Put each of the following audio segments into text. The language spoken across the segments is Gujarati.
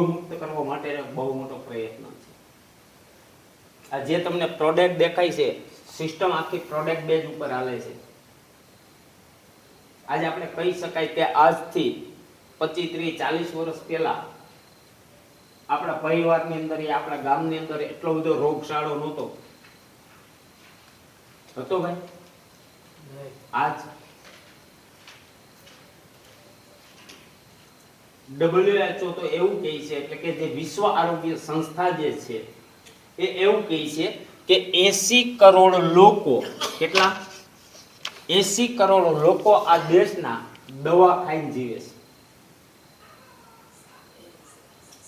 મુક્ત કરવા માટે બહુ મોટો પ્રયત્ન છે. આ જે તમને પ્રોડક્ટ દેખાય છે, સિસ્ટમ આખી પ્રોડક્ટ બેઝ ઉપર હાલે છે. આજે આપણે કહી શકાય કે આજથી 25, 30, 40 વર્ષ પહેલા આપણા પરિવારની અંદર, આપણા ગામની અંદર એટલો બધો રોગચાળો નહોતો. હતો ભાઈ? આજ WHO તો એવું કહે છે, એટલે કે જે વિશ્વ આરોગ્ય સંસ્થા જે છે એ એવું કહે છે કે 80 કરોડ લોકો, કેટલા? 80 કરોડ લોકો આ દેશના દવા ખાઈને જીવે છે.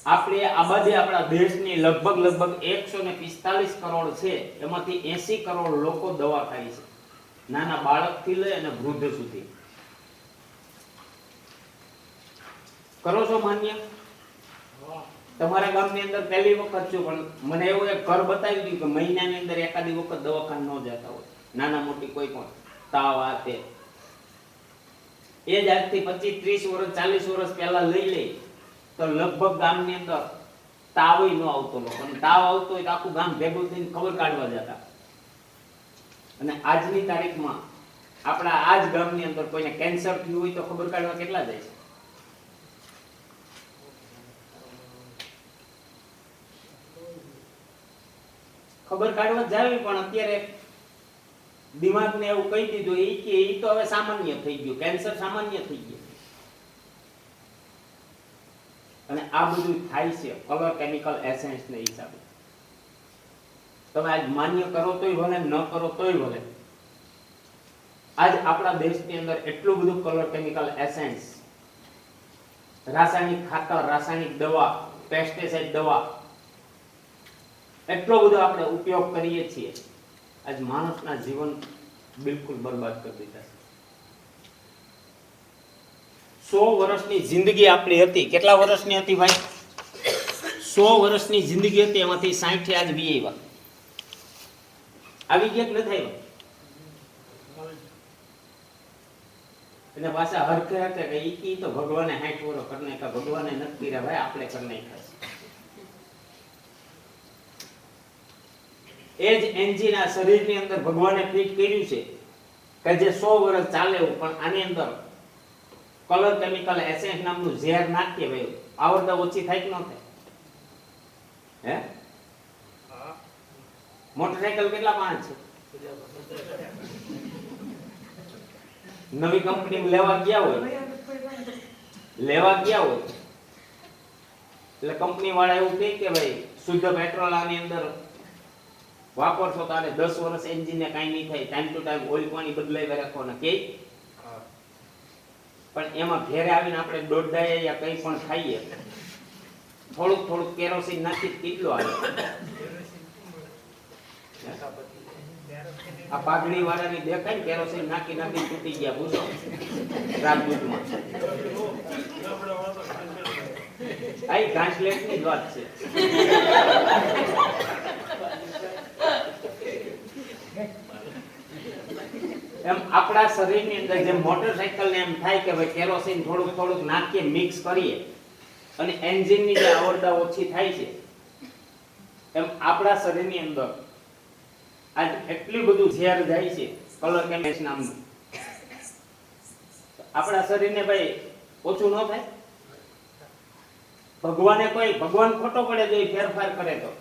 આપણે આબાદી આપણા દેશની લગભગ 145 કરોડ છે, એમાંથી 80 કરોડ લોકો દવા ખાય છે, નાના બાળકથી લઈ અને વૃદ્ધ સુધી. કરો છો માન્ય? તમારા ગામની અંદર પહેલી વખત છું, પણ મને એવું એક ઘર બતાવી દીધું કે મહિનાની અંદર એકાદી વખત દવાખાને ન જતા હોય, નાના મોટી કોઈ પણ તાવ આ તે. એ જ આજથી 25, 30 વર્ષ 40 વર્ષ પહેલા લઈ લે તો લગભગ ગામની અંદર તાવ ન આવતો લોકો, અને તાવ આવતો હોય તો આખું ગામ ભેગું થઈને ખબર કાઢવા જતા. અને આજની તારીખમાં આપણા આ જ ગામની અંદર કોઈને કેન્સર થયું હોય તો ખબર કાઢવા કેટલા જાય છે? ખબર કાઢવા જાવી, પણ અત્યારે દિમાગને એવું કહી દીધું કે એ તો હવે સામાન્ય થઈ ગયું, કેન્સર સામાન્ય થઈ ગયું. અને આ બધું થાય છે કલર કેમિકલ એસેન્સ ને હિસાબે. તમે આજ માન્ય કરો તોય ભલે, ન કરો તોય ભલે, આજ આપણા દેશની અંદર એટલું બધું કલર કેમિકલ એસેન્સ, રાસાયણિક ખાતર, રાસાયણિક દવા, પેસ્ટિસાઇડ દવા, એટલો બધો આપણે ઉપયોગ કરીએ છીએ. આજ માણસના જીવન બિલકુલ બરબાદ કરી દીધા છે. 100 વર્ષની જિંદગી આપણી હતી. કેટલા વર્ષની હતી ભાઈ? 100 વર્ષની જિંદગી હતી, એમાંથી 60 આજ વી આવ્યા. આવી ગયા કે નથી આવ્યા? એટલે પાછા હરખે હરખે કે ઈ તો ભગવાને 60 વર્ષ કરી નાખ્યા, ભગવાને નથી કર્યા ભાઈ, આપણે કરી નાખ્યા. એ જ એન્જિન આ શરીરની અંદર ભગવાને ફિટ કર્યું છે કે જે 100 વર્ષ ચાલે, પણ આની અંદર કલર કેમિકલ એસેન્સ નામનું ઝેર નાખીએ ભાઈ, આવરદા ઓછી થાય કે ન થાય? હે? મોટરસાઇકલ કેટલા પાંચ છે? નવી કંપની લેવા ગયા હોય એટલે કંપની વાળા એવું કહે કે ભાઈ શુદ્ધ પેટ્રોલ આની અંદર વાપરશો તો આને 10 વર્ષ એન્જિન ને કાંઈ નહીં થાય, ટાઈમ ટુ ટાઈમ ઓઇલ પાણી બદલાવી રાખવાના કે. પણ એમાં ઘેરે આવીને આપણે દોડાઈએ યા કંઈ પણ ખાઈએ, થોડુંક કેરોસીન નાખી કેટલું આવે? આ પાઘડી વાળાની દેખાય ને કેરોસીન નાખી તૂટી ગયા, પૂછો રાજદૂતમાં. આ ટ્રાન્સલેટની જ વાત છે. એમ આપણા શરીરની અંદર જેમ મોટરસાઇકલ ને એમ થાય કે ભાઈ કેરોસીન થોડુંક નાખીએ, મિક્સ કરીએ અને એન્જિનની જે આવરદા ઓછી થાય છે, એમ આપણા શરીરની અંદર આજ એટલું બધું ઝેર જાય છે કલર કેમિકલ નામનું. આપણા શરીરને ભાઈ ઓછું ન થાય? ભગવાન ખોટો પડે જો ફેરફાર કરે તો,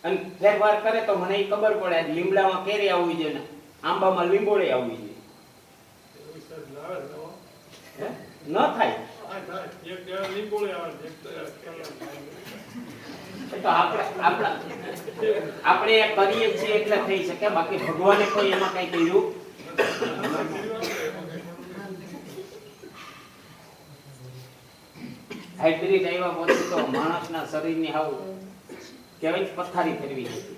અને ફેરફાર કરે તો મને ખબર પડે લીમડામાં કેરી આવવી જોઈએ ને આંબામાં લીંબોળી આવવી જોઈએ. ન થાય તો આપણે કરીએ છીએ એટલે થઈ શકે, બાકી ભગવાને કોઈ એમાં કઈ કર્યું. હાઇબ્રિડ આવ્યા પછી તો માણસના શરીરની હાવ કહેવાય પથારી ફેરવી હતી.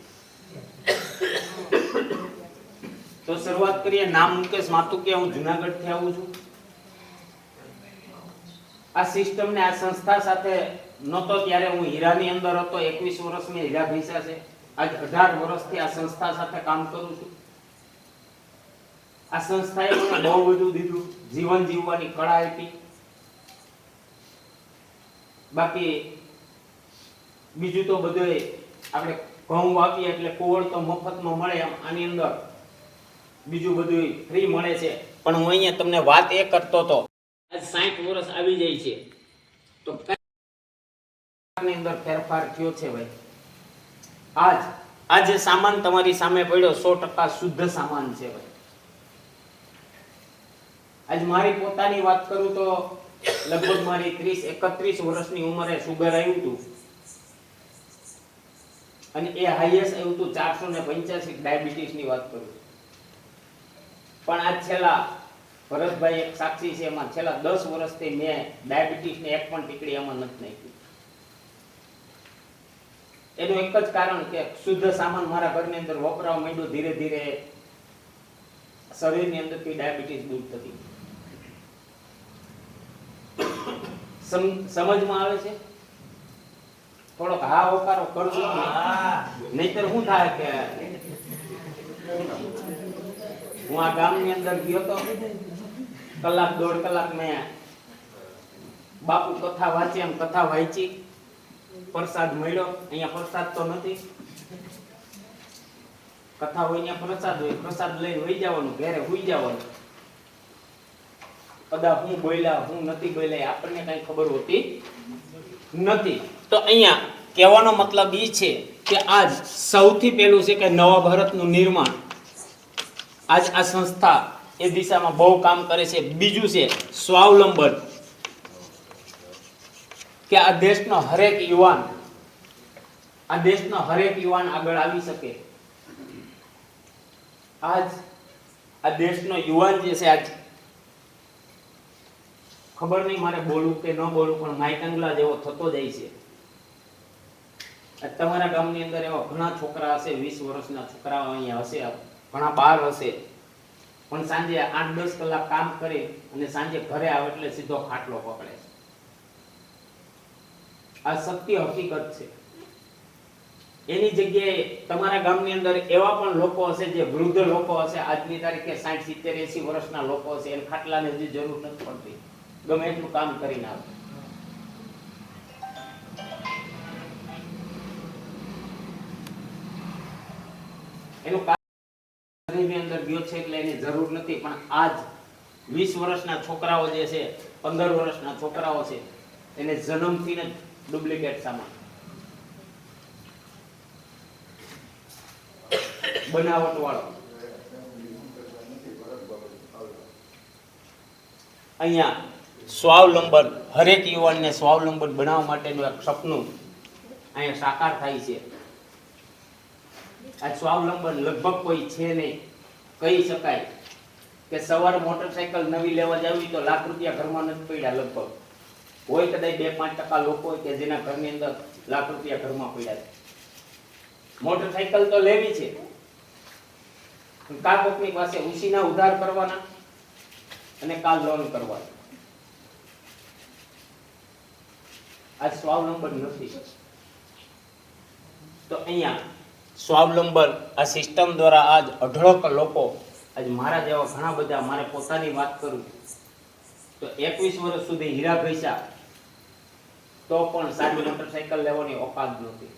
તો શરૂઆત કરીએ. નામ મુકેશ માતુકિયા, હું જુનાગઢથી આવું છું. આ સિસ્ટમ ને આ સંસ્થા સાથે નહોતો ત્યારે હું હીરાની અંદર હતો. 21 વર્ષ મેં હીરા ભેંસ્યા છે. આજ 18 વર્ષથી આ સંસ્થા સાથે કામ કરું છું. આ સંસ્થાએ મને બહુ બધું દીધું, જીવન જીવવાની કળા આપી. બાકી બીજું તો બધું આપણે ઘઉં વાવીએ એટલે કુવળ તો મફતમાં મળે, એમ આની અંદર બીજું બધું ફ્રી મળે છે. પણ હું અહીંયા તમને વાત એ કરતો હતો, આજ 60 વર્ષ આવી જાય છે તો ની અંદર ફેરફાર થયો છે ભાઈ. આ જે સામાન તમારી સામે પડ્યો 100% શુદ્ધ સામાન છે ભાઈ. આજ મારી પોતાની વાત કરું તો લગભગ મારી 30-31 વર્ષની ઉંમરે સુગર આવ્યું હતું અને એ હાઈએસ્ટ આવ્યું હતું 485 ડાયાબિટીસ ની વાત કરું. પણ આજ છેલ્લા ભરતભાઈ એક સાક્ષી છે, એમાં છેલ્લા 10 વર્ષથી મેં ડાયાબિટીસ ને એક પણ ટીકડી આમાં નથી નાખી. એનું એક જ કારણ કે શુદ્ધ સામાન મારા ઘરની અંદર વપરાવા માંડ્યો. ધીરે ધીરે શરીરની અંદરથી ડાયાબિટીસ દૂર થતી. સમજમાં આવે છે? થોડોક હા હોકારો કરજો, નહીતર શું થાય કે હું આ ગામની અંદર ગયો તો કલાક 1.5 કલાક મેં બાપુ કથા વાંચી, એમ કથા વાંચી, પ્રસાદ મળ્યો. અહીંયા પ્રસાદ તો નથી, કથા હોય અહીંયા પ્રસાદ હોય, પ્રસાદ લઈને વહી જવાનું, ઘરે હુઈ જવાનું. કદા હું બોલ્યા હું નથી બોલ્યા આપણને કઈ ખબર હોતી નથી. તો અહીંયા કહેવાનો મતલબ એ છે કે આજ સૌથી પહેલું છે કે નવા ભારતનું નિર્માણ, આજ આ સંસ્થા એ દિશામાં બહુ કામ કરે છે. બીજું છે સ્વાવલંબન, કે આ દેશનો હરેક યુવાન આગળ આવી શકે. આજ આ દેશનો યુવાન જે છે, આજ ખબર નહીં મારે બોલવું કે ન બોલવું, પણ માઇકંગલા જેવો થતો જાય છે. તમારા ગામની અંદર એવા ઘણા છોકરા હશે, 20 વર્ષના છોકરાઓ અહીંયા હશે, ઘણા બહાર હશે, પણ સાંજે 8-10 કલાક કામ કરે અને સાંજે ઘરે આવે એટલે સીધો ખાટલો પકડે છે. આ સત્ય હકીકત છે. એની જગ્યાએ તમારા ગામની અંદર એવા પણ લોકો હશે, જે વૃદ્ધ લોકો હશે, આજની તારીખે 60, 70, 80 વર્ષના લોકો હશે, એને ખાટલાની હજી જરૂર નથી પડતી, ગમે એટલું કામ કરીને આવે. એનું શરીરની અંદર ગયો છે એટલે એની જરૂર નથી. પણ આજ 20 વર્ષના છોકરાઓ જે છે, 15 વર્ષના છોકરાઓ છે, એને જન્મથી જ ડુપ્લિકેટ સામાન, બનાવટ વાળો. અહીંયા સ્વાવલંબન, હરેક યુવાનને સ્વાવલંબન બનાવવા માટેનું એક સપનું અહીંયા સાકાર થાય છે. આ સ્વાવલંબન લગભગ કોઈ છે નહીં. કહી શકાય કે સવારે મોટરસાયકલ નવી લેવા જાવી તો લાખ રૂપિયા ઘરમાં નથી પડ્યા. લગભગ હોય કદાચ 2-5% લોકો હોય કે જેના ઘરની અંદર લાખ રૂપિયા ઘરમાં પડ્યા છે. મોટરસાયકલ તો લેવી છે, કા કોકની પાસે ઉસીના ઉધાર કરવાના અને કાલ લોન કરવાની. આ સ્વાવલંબન નથી. તો અહીંયા સ્વાવલંબન આ સિસ્ટમ દ્વારા આજ અઢળક લોકો, આજ મારા જેવા ઘણા બધા, મારે પોતાની વાત કરું તો 21 વર્ષ સુધી હીરા ઘસ્યા તો પણ સારી મોટરસાયકલ લેવાની ઓકાત નહોતી.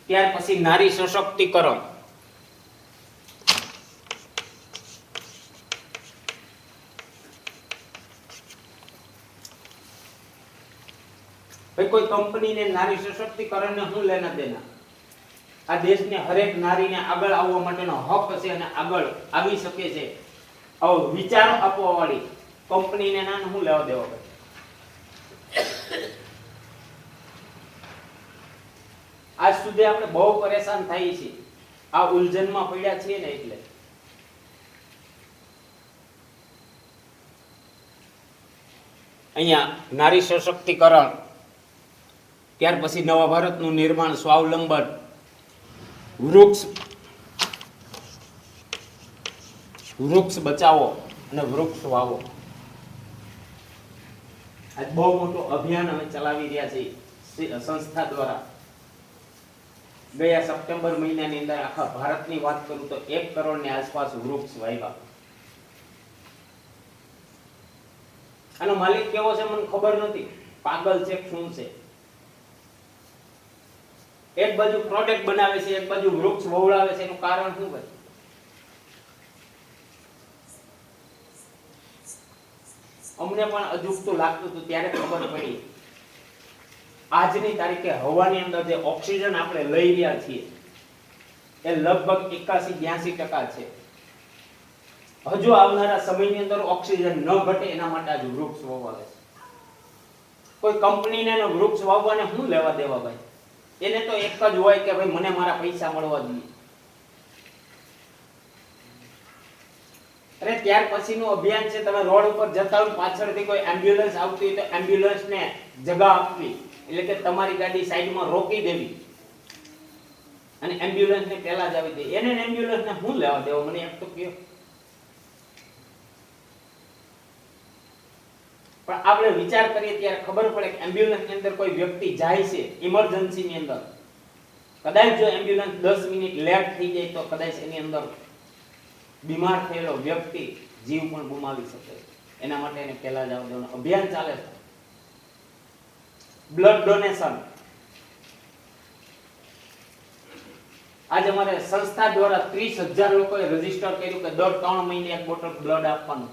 ત્યાર પછી નારી સશક્તિકરણ, ભાઈ કોઈ કંપનીને નારી સશક્તિકરણને શું લેના દેના? આ દેશને હરેક નારીને આગળ આવવા માટેનો હક છે અને આગળ આવી શકે છે. આવો વિચારો આપવા વાળી કંપનીને ના શું લેવા દેવા? ભાઈ આજ સુધી આપણે બહુ પરેશાન થઈએ છીએ, આ ઉલઝનમાં પડ્યા છીએ ને એટલે. અહીંયા નારી સશક્તિકરણ, ત્યાર પછી નવા ભારતનું નિર્માણ, સ્વાવલંબન, વૃક્ષ બચાવો અને વૃક્ષ વાવો. આજ બહુ મોટું અભિયાન અમે ચલાવી રહ્યા છીએ સંસ્થા દ્વારા. ગયા સપ્ટેમ્બર મહિનાની અંદર આખા ભારતની વાત કરું તો 1 કરોડની આસપાસ વૃક્ષ વાવ્યા. આનો માલિક કેવો છે મને ખબર નથી, પાગલ છે શું છે. એક બાજુ પ્રોડક્ટ બનાવે છે, એક બાજુ વૃક્ષ વવડાવે છે, એનું કારણ શું ભાઈ? અમને પણ અજુગતું લાગતું હતું ત્યારે ખબર પડી આજની તારીખે હવાની અંદર જે ઓક્સિજન આપણે લઈ રહ્યા છીએ એ લગભગ 81-82% છે. હજુ આવનારા સમયની અંદર ઓક્સિજન ન ઘટે એના માટે આજે વૃક્ષ વાવવાવે છે. કોઈ કંપનીને એનો વૃક્ષ વાવવાને શું લેવા દેવા ભાઈ? એને તો એક જ હોય કે ભાઈ મને મારા પૈસા મળવા જોઈએ. અરે ત્યાર પછીનું અભિયાન છે, તમે રોડ ઉપર જતા હોય પાછળથી કોઈ એમ્બ્યુલન્સ આવતી હોય તો એમ્બ્યુલન્સને જગા આપવી, એટલે કે તમારી ગાડી સાઈડમાં રોકી દેવી અને એમ્બ્યુલન્સને પહેલા જ આવી દે. એને એમ્બ્યુલન્સને શું લેવા દેવો મને એક તો કહો. પણ આપણે વિચાર કરીએ ત્યારે ખબર પડે કે એમ્બ્યુલન્સની અંદર કોઈ વ્યક્તિ જાય છે ઇમરજન્સીની અંદર, કદાચ જો એમ્બ્યુલન્સ 10 મિનિટ લેટ થઈ જાય તો કદાચ એની અંદર બીમાર થયેલો વ્યક્તિ જીવ પણ ગુમાવી શકે. એના માટે એને પહેલા જ આવવા દેવાનું અભિયાન ચાલે છે. બ્લડ ડોનેશન આજે અમારે સંસ્થા દ્વારા 30,000 લોકોએ રજીસ્ટર કર્યું કે દર 3 મહિને એક બોટલ બ્લડ આપવાનું.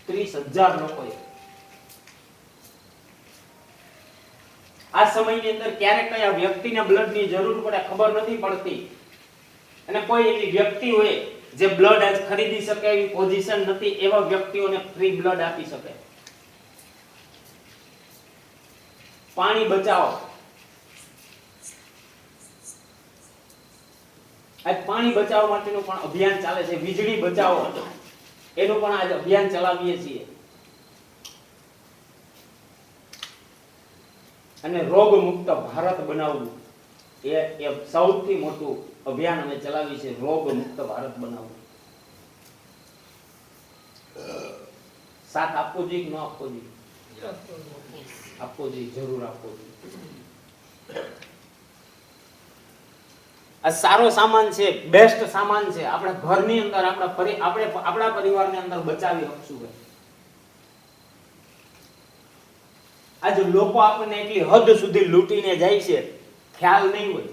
30,000 લોકોએ. આ સમયની અંદર ક્યારે કયા વ્યક્તિને બ્લડની જરૂર પડે ખબર નથી પડતી, અને કોઈ એવી વ્યક્તિ હોય જે બ્લડ આજ ખરીદી શકે એવી પોઝિશન નથી, એવા વ્યક્તિઓને ફ્રી બ્લડ આપી શકે. પાણી બચાવો. આજ પાણી બચાવવા માટેનું પણ અભિયાન ચાલે છે. વીજળી બચાવો એનું પણ આજ અભિયાન ચલાવીએ છીએ. અને રોગ મુક્ત ભારત બનાવવું એ સૌથી મોટું અભિયાન અમે ચલાવી છે. રોગ મુક્ત ભારત બનાવવું. સાથ આપવો જોઈએ કે ન આપવો જોઈએ? આપવો જોઈએ, જરૂર આપવો જોઈએ. આ સારો સામાન છે, બેસ્ટ સામાન છે. આપણા ઘરની અંદર આપણા પરિવારની અંદર બચાવી શકશું. આજે લોકો આપણને એટલી હદ સુધી લૂંટીને જાય છે, ખ્યાલ નહીં હોય.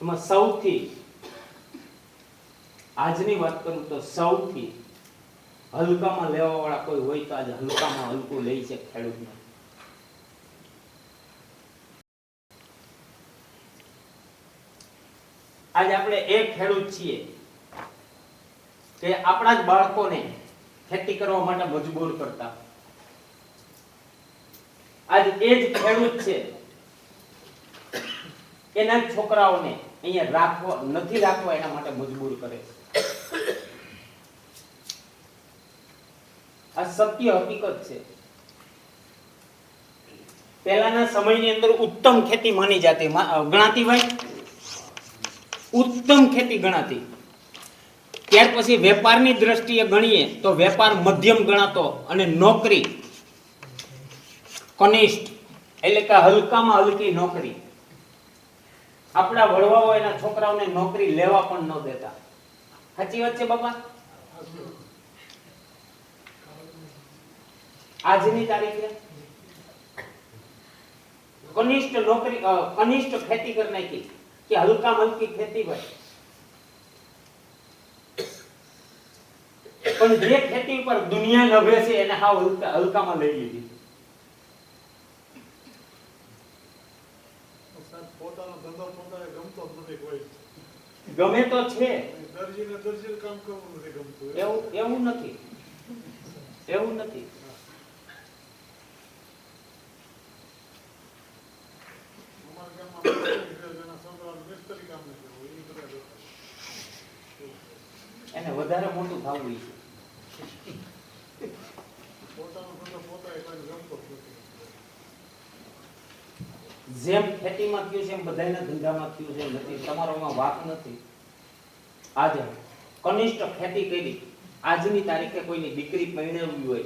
એમાં સૌથી આજની વાત કરું તો સૌથી હલકામાં લેવા વાળા કોઈ હોય તો આજે હલકામાં હલકું લે છે ખેડૂતને. આજે આપણે એક ખેડૂત છીએ કે આપણા જ બાળકોને ખેતી કરવા માટે મજબૂર કરતા. આજે એ જ ખેડૂત છે એના છોકરાઓને અહીંયા નથી રાખવા એના માટે મજબૂર કરે છે. આ સત્ય હકીકત છે. પહેલાના સમયની અંદર ઉત્તમ ખેતી માની જાતી ગણાતી ભાઈ, ઉત્તમ ખેતી ગણાતી. ત્યાર પછી વેપારની દ્રષ્ટિએ ગણીએ તો વેપાર મધ્યમ ગણાતો અને નોકરી કનિષ્ઠ, એટલે કે હલકામાં હલકી નોકરી. આપણા વડવાઓ એના છોકરાઓને નોકરી લેવા પણ ન દેતા. સાચી વાત છે બાપા? આજની તારીખે કનિષ્ઠ નોકરી, કનિષ્ઠ ખેતી કરી નાખી કે હલકામાં હલકી ખેતી ભાઈ. પણ જે ખેતી પર દુનિયા નભે છે એને હાવ હલકામાં લઈ લીધી. ગમે તો છે, એવું નથી, એવું નથી. એને વધારે મોટું થવું છે. જેમ ખેતીમાં થયું છે એમ બધાના ધંધામાં થયું છે નથી. તમારોમાં વાક નથી. આજે કનિષ્ઠ ખેતી કરી. આજની તારીખે કોઈની દીકરી પરણાવી હોય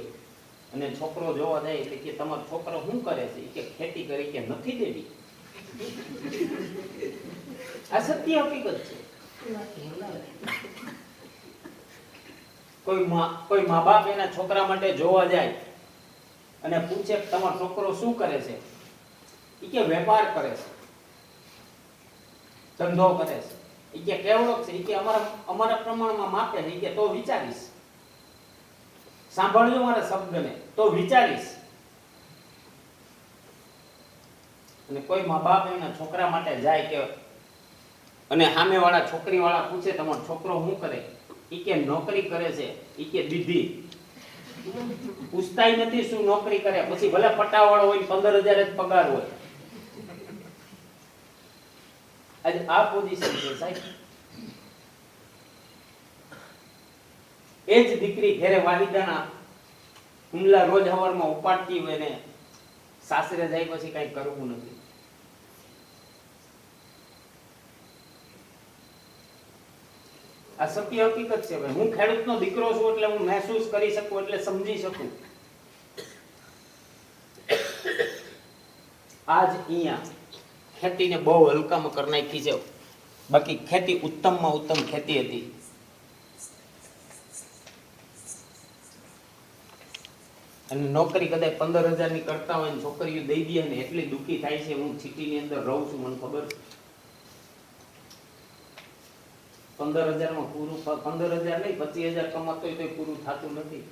અને છોકરો જોવા જાય એટલે કે તમારો છોકરો શું કરે છે કે ખેતી કરી કે નથી દેવી. આ સત્ય હકીકત છે. કોઈ મા બાપ એના છોકરા માટે જોવા જાય અને પૂછે કે તમારો છોકરો શું કરે છે, એ કે વેપાર કરે છે, ધંધો કરે છે, એ કે કેવડો છે, એ કે અમારા પ્રમાણમાં માપે છે, એ કે તો વિચારીશ, સાંભળજો મારા શબ્દને, તો વિચારીશ. અને કોઈ મા બાપ એના છોકરા માટે જાય કે અને સામે વાળા છોકરી વાળા પૂછે તમારો છોકરો શું કરે, એ કે નોકરી કરે છે, એ કે દીધી. પૂછતાય નથી શું નોકરી કરે, પછી ભલે પટાવાળો હોય 15,000 જ પગાર હોય. આજે આ પોઝિશન છે સાહેબ. એ જ દીકરી ઘરે વાલિદાના હુમલા રોજ હવારમાં ઉપાડતી હોય ને સાસરે જાય પછી કઈ કરવું નથી. આ સત્ય હકીકત છે ભાઈ. હું ખેડૂતનો દીકરો છું એટલે હું મહેસૂસ કરી શકું, એટલે સમજી શકું. આજ અહીંયા ખેતીને બહુ હલકામાં કરી નાખી છે. બાકી ખેતી ઉત્તમમાં ઉત્તમ ખેતી હતી. અને નોકરી કદાચ 15,000 ની કરતા હોય ને છોકરીઓ દઈ દે ને એટલી દુઃખી થાય છે. હું સિટીની અંદર રહું છું, મને ખબર છે. 15,000 માં પૂરું, 15,000 નહીં 25,000 કમાતો હોય તો પૂરું થતું નથી.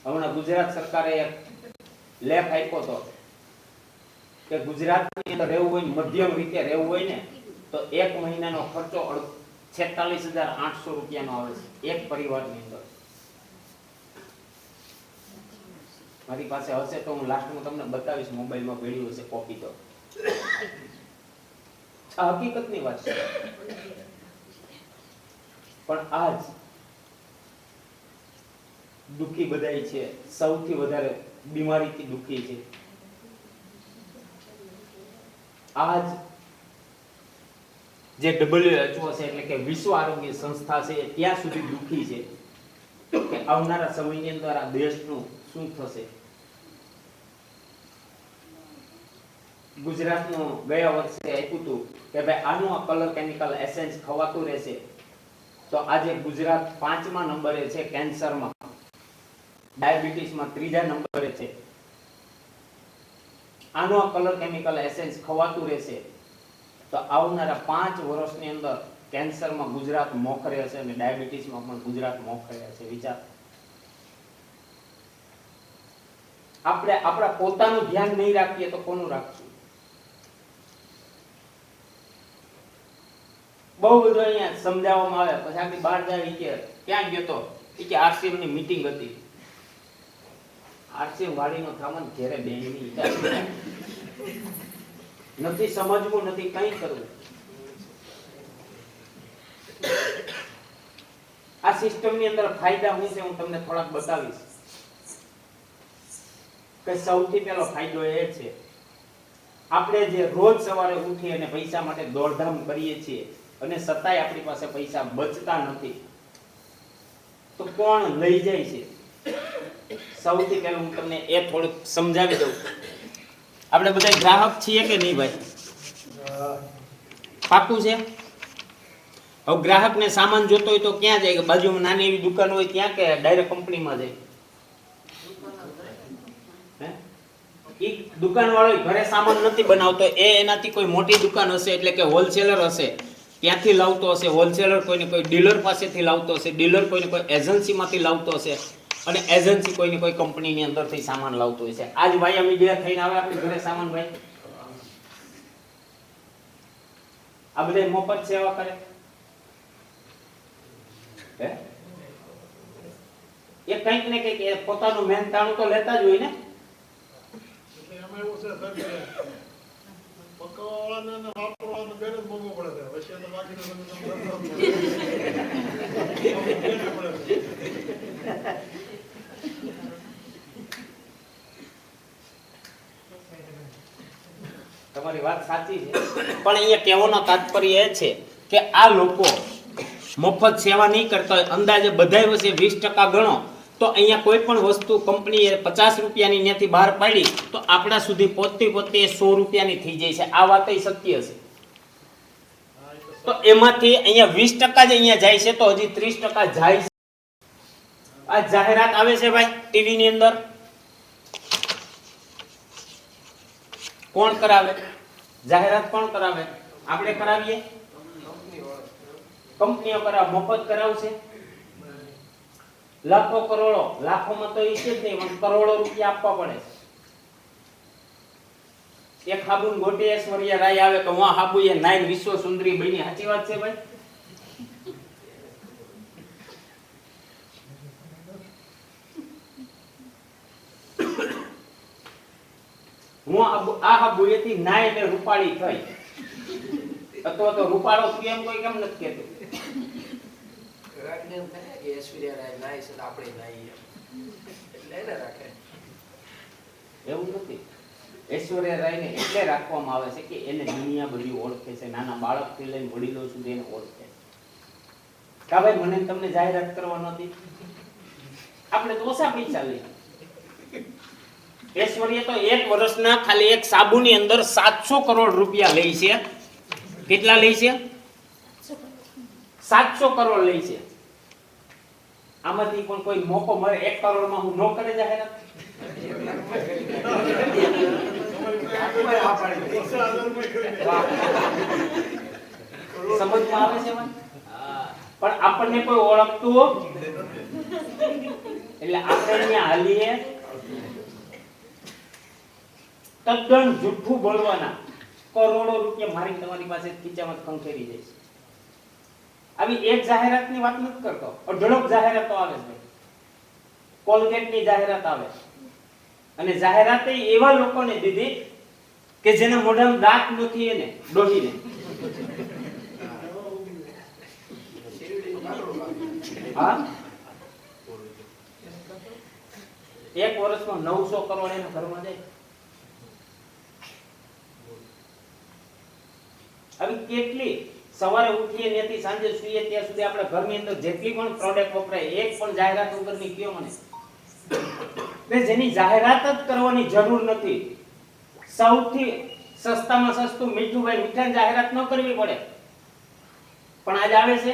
હમણાં ગુજરાત સરકારે એક લેખ આપ્યો હતો કે ગુજરાતની અંદર રહેવું હોય, મધ્યમ રીતે રહેવું હોય ને તો 1 મહિનાનો ખર્ચો 46,800 રૂપિયાનો આવે છે એક પરિવારની અંદર. મારી પાસે હશે તો હું લાસ્ટમાં તમને બતાવીશ, મોબાઈલમાં ભેળ્યું હશે કોપી તો. આ હકીકતની વાત છે. પણ આજ દુઃખી બધાય છે, સૌથી વધારે બીમારીથી દુઃખી છે. આજ જે WHO છે એટલે કે વિશ્વ આરોગ્ય સંસ્થા છે ત્યાં સુધી દુઃખી છે કે આવનારા સમયની અંદર આ દેશનું શું થશે. ગુજરાતનું ગયા વર્ષે આપ્યું હતું કે ભાઈ આનું આ કલર કેમિકલ એસેન્સ ખવાતું રહેશે તો આજે ગુજરાત 5મા નંબરે છે કેન્સરમાં, ડાયાબિટીસમાં 3જા નંબરે છે. આનું આ કલર કેમિકલ એસેન્સ ખવાતું રહેશે તો આવનારા 5 વર્ષની અંદર કેન્સરમાં ગુજરાત મોખરે હશે અને ડાયાબિટીસમાં પણ ગુજરાત મોખરે હશે. વિચાર. આપણે આપણા પોતાનું ધ્યાન નહીં રાખીએ તો કોનું રાખશું? બહુ બધું અહીંયા સમજાવવામાં આવે, પછી આખી બહાર જાય કે ક્યાં ગયો તો, કે આરસીએમ ની મીટિંગ હતી. આરસીએમ વાળીનો થામન ઘેરે બેહીની નથી સમજવું, નથી કંઈ કરવું. આ સિસ્ટમની અંદર ફાયદા શું છે હું તમને થોડાક બતાવીશ. કે સૌથી પહેલો ફાયદો એ છે આપણે જે રોજ સવારે ઉઠી અને પૈસા માટે દોડધામ કરીએ છીએ અને છતાંય આપણી પાસે પૈસા બચતા નથી તો કોણ લઈ જાય છે? સૌથી પહેલું હું તમને એ થોડુંક સમજાવી દઉં. આપણે બધા ગ્રાહક છીએ કે નહીં ભાઈ? પાકું છે. હવે ગ્રાહકને સામાન જોતો હોય તો ક્યાં જાય? કે બાજુમાં નાની એવી દુકાન હોય ત્યાં કે ડાયરેક્ટ કંપનીમાં જાય? એ દુકાન વાળો ઘરે સામાન નથી બનાવતો, એ એનાથી કોઈ મોટી દુકાન હશે એટલે કે હોલસેલર હશે ત્યાંથી લાવતો હશે. હોલસેલર કોઈને કોઈ ડીલર પાસેથી લાવતો હશે, ડીલર કોઈને કોઈ એજન્સીમાંથી લાવતો હશે અને એજન્સી કોઈને કોઈ કંપનીની અંદરથી સામાન લાવતો હશે. આજ ભાઈ મીડિયા થઈને આવે આપણી ઘરે સામાન ભાઈ. આ બધા મફત સેવા કરે. હે એ કંઈક ને કંઈક પોતાનું મહેનતાણું તો લેતા જ હોય ને. તમારી વાત સાચી છે, પણ અહીંયા કહેવાનો તાત્પર્ય એ છે કે આ લોકો મફત સેવા નહીં કરતા હોય. અંદાજે બધાય વચ્ચે 20% ગણો તો અહીંયા કોઈ પણ વસ્તુ કંપનીએ 50 રૂપિયાની ત્યાંથી બહાર પાડી તો આપણા સુધી પોતે 100 રૂપિયાની થઈ જાય છે. આ વાત સત્ય છે. તો એમાંથી અહીંયા 20% જ અહીંયા જાય છે, તો હજી 30% જાય છે. આ જાહેરાત આવે છે ભાઈ ટીવી ની અંદર, કોણ કરાવે? જાહેરાત કોણ કરાવે? આપણે કરાવીએ? કંપનીઓ કરાવે. મફત કરાવશે? લાખો કરોડો, લાખોમાં તો ઈ છે જ નહીં, પણ કરોડો રૂપિયા આપવા પડે. એક હાબુન ગોટી ઐશ્વર્યા રાય આવે તો હું હાબુ એ નાઈન વિશ્વ સુંદરી બની. સાચી વાત છે ભાઈ? હું આ હાબુએથી નાઈ ને રૂપાળી થઈ, અથવા તો રૂપાળો છું એમ કોઈ કેમ નથી કહેતું? રાખને એમ થાય કે ઐશ્વર્યા રાય નાઈ છે તો આપણે નાઈએ, એટલે એને રાખે. એવું નથી. ઐશ્વર્યા રાયને એટલે રાખવામાં આવે છે કે એને દુનિયા બધી ઓળખે છે, નાના બાળકથી લઈને વડીલો સુધી એને ઓળખે છે. કા ભાઈ મને તમને જાહેરાત કરવા નહોતી? આપણે તો ઓછા પૈસા લઈએ. ઐશ્વર્યા તો એક વર્ષના ખાલી એક સાબુની અંદર 700 કરોડ રૂપિયા લે છે. કેટલા લે છે? 700 કરોડ લે છે. આમાંથી પણ કોઈ મોકો મળે 1 કરોડમાં હું નો કરે જાહેરાત? સમજમાં આવે છે? પણ આપણને કોઈ ઓળખતું એટલે આપણે ત્યાં હાલીએ તદ્દન જુઠ્ઠું બોલવાના, કરોડો રૂપિયા મારી તમારી પાસે ખીચામાં ખંખેરી જાય છે. આવી એક જાહેરાતની વાત નથી કરતો, અઢળક જાહેરાતો આવે છે. કોલગેટની જાહેરાત આવે, અને જાહેરાત એવા લોકોને દીધી કે જેના મોઢામાં દાંત નથી, એને ડોહીને. હા, એક વર્ષમાં 900 કરોડ એના ઘરમાં જાય. આવી કેટલી સવારે ઉઠીએ ત્યાંથી સાંજે સુઈએ ત્યાં સુધી આપણા ઘરની અંદર જેટલી પણ પ્રોડક્ટ વપરાય, એક પણ જાહેરાત વગરની કયો મને? જેની જાહેરાત જ કરવાની જરૂર નથી. સૌથી સસ્તામાં સસ્તું મીઠું, ભાઈ મીઠાની જાહેરાત ન કરવી પડે, પણ આજ આવે છે.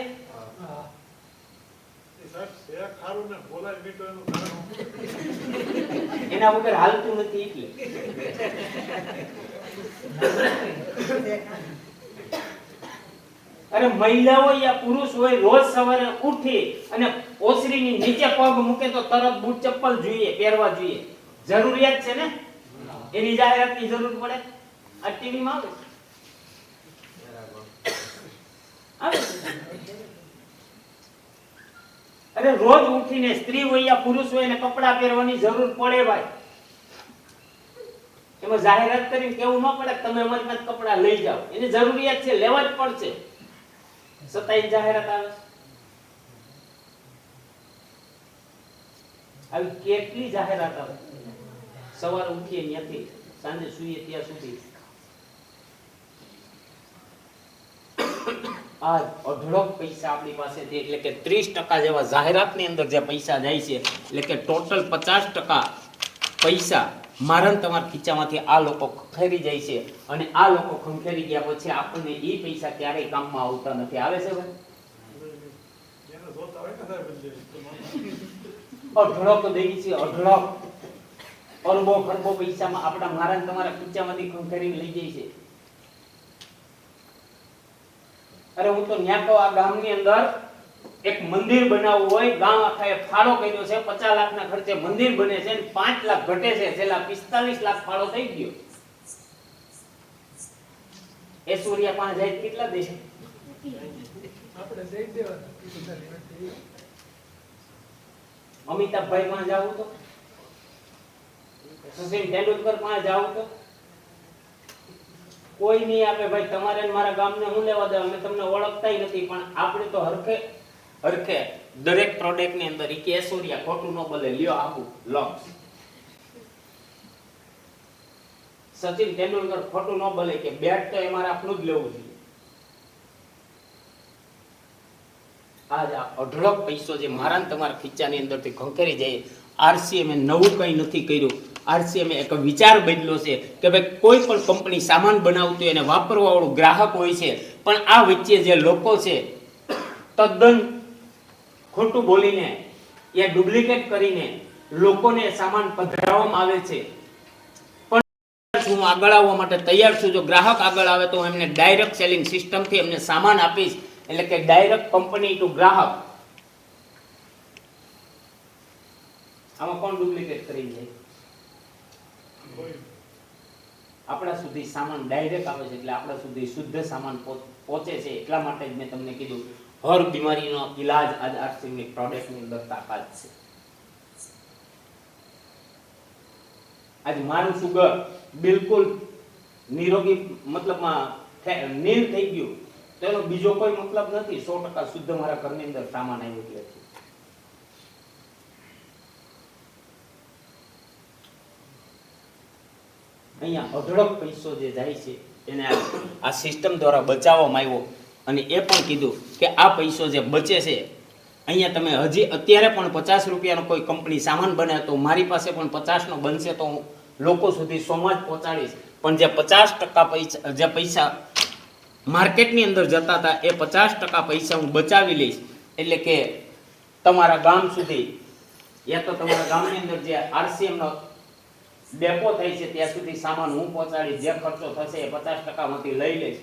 એના વગર હાલતું નથી. એટલે અરે મહિલા હોય યા પુરુષ હોય, રોજ સવારે ઉઠી અને ઓસરીની નીચે પગ મૂકે તો તરત બૂટ ચપ્પલ જોઈએ, પહેરવા જોઈએ. જરૂરિયાત છે ને? એની જાહેરાતની જરૂર પડે? આ ટીવી માં આવે છે. અરે રોજ ઉઠીને સ્ત્રી હોય યા પુરુષ હોય એને કપડા પહેરવાની જરૂર પડે ભાઈ. એમાં જાહેરાત કરીને કેવું ન પડે તમે અમારી પાસે કપડા લઈ જાઓ. એની જરૂરિયાત છે, લેવા જ પડશે. છતાંય જાહેરાત આવે છે. આવી કેટલી જાહેરાત આવે, સવારે ઉઠીએ ત્યાંથી સાંજે સુઈએ ત્યાં સુધી. આ અઢળક પૈસા આપણી પાસે છે, એટલે કે 30% જેવા જાહેરાતની અંદર જે પૈસા જાય છે, એટલે કે ટોટલ 50% પૈસા મારા તમારા ખીચામાંથી આ લોકો ખંખેરી જાય છે. અને આ લોકો ખંખેરી ગયા પછી આપણને એ પૈસા ક્યારેય કામમાં આવતા નથી. આવે છે ભાઈ? અઢળક દઈ છે, અઢળક અરબો ખરબો પૈસામાં આપણા મારા તમારા ખીચામાંથી ખંખેરી લઈ જાય છે. અરે હું તો ન્યા કહું, આ ગામની અંદર એક મંદિર બનાવવું હોય, ગામ આખાએ ફાળો કર્યો છે, 50 લાખના ખર્ચે મંદિર બને છે, 5 લાખ ઘટે છે, છેલ્લા 45 લાખ ફાળો થઈ ગયો. ઐશ્વર્યા પાસે જાય કેટલા દે છે? આપણે દઈ દેવાના. અમિતાભભાઈ પાસે જાવું તો, સચિન તેંડુલકર પાસે જાવું તો કોઈ નહીં આપે. ભાઈ તમારે મારા ગામને હું લેવા દે, અમે તમને ઓળખતા નથી, પણ આપણે તો હરખે હરખે દરેક પ્રોડક્ટ ની અંદર ઈ ઐશ્વર્યા ખોટું ન બોલે, લ્યો આબુ લોક્સ. સચિન તેંડુલકર ખોટું ન બોલે કે બેટ તો અમારે આપણું જ લેવું જોઈએ. આજ આ અઢળક પૈસો જે મારા તમારા ખીચાની અંદરથી ખંખેરી જાય. આરસીએમે નવું કંઈ નથી કર્યું. આરસીએમે એક વિચાર બદલ્યો છે કે ભાઈ કોઈ પણ કંપની સામાન બનાવતી હોય અને વાપરવા વાળું ગ્રાહક હોય છે, પણ આ વચ્ચે જે લોકો છે તદ્દન ખોટું બોલીને યા ડુપ્લિકેટ કરીને લોકોને સામાન પધરાવવામાં આવે છે. પણ હું આગળ આવવા માટે તૈયાર છું. જો ગ્રાહક આગળ આવે તો હું એમને ડાયરેક્ટ સેલિંગ સિસ્ટમથી એમને સામાન આપીશ, એટલે કે ડાયરેક્ટ કંપની ટુ ગ્રાહક. આમાં કોણ ડુપ્લિકેટ કરી જાય? આપણા સુધી સામાન ડાયરેક્ટ આવે છે, એટલે આપણા સુધી શુદ્ધ સામાન પહોંચે છે. એટલા માટે જ મેં તમને કીધું હર બીમારીનો ઈલાજ આજ આરસીએમની પ્રોડક્ટની અંદર તાકાત છે. આજ મારું સુગર બિલકુલ નિરોગી મતલબમાં નીલ થઈ ગયું તો એનો બીજો કોઈ મતલબ નથી. 100% શુદ્ધ મારા ઘરની અંદર સામાન આવ્યો એટલે છે. અહીંયા અઢળક પૈસો જે જાય છે એને આ સિસ્ટમ દ્વારા બચાવવામાં આવ્યો. અને એ પણ કીધું કે આ પૈસો જે બચે છે, અહીંયા તમે હજી અત્યારે પણ 50 રૂપિયાનો કોઈ કંપની સામાન બને તો મારી પાસે પણ 50 નો બનશે તો હું લોકો સુધી 100 જ પહોંચાડીશ. પણ જે 50% જે પૈસા માર્કેટની અંદર જતા હતા એ 50% પૈસા હું બચાવી લઈશ. એટલે કે તમારા ગામ સુધી યા તો તમારા ગામની અંદર જે આરસીએમ નો ડેપો થાય છે ત્યાં સુધી સામાન હું પહોંચાડીશ. જે ખર્ચો થશે એ 50% માંથી લઈ લઈશ.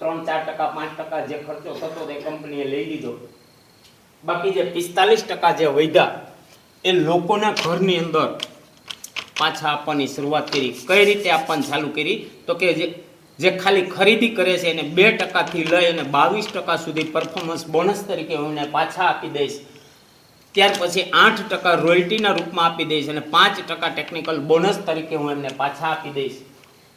3-4%, 5% જે ખર્ચો થતો એ કંપનીએ લઈ લીધો. બાકી જે 45% જે વધ્યા એ લોકોના ઘરની અંદર પાછા આપવાની શરૂઆત કરી. કઈ રીતે આપવાની ચાલુ કરી? તો કે જે ખાલી ખરીદી કરે છે એને 2% થી લઈ અને 22% સુધી પરફોર્મન્સ બોનસ તરીકે હું એને પાછા આપી દઈશ. ત્યાર પછી 8% રોયલ્ટીના રૂપમાં આપી દઈશ અને 5% ટેકનિકલ બોનસ તરીકે હું એમને પાછા આપી દઈશ.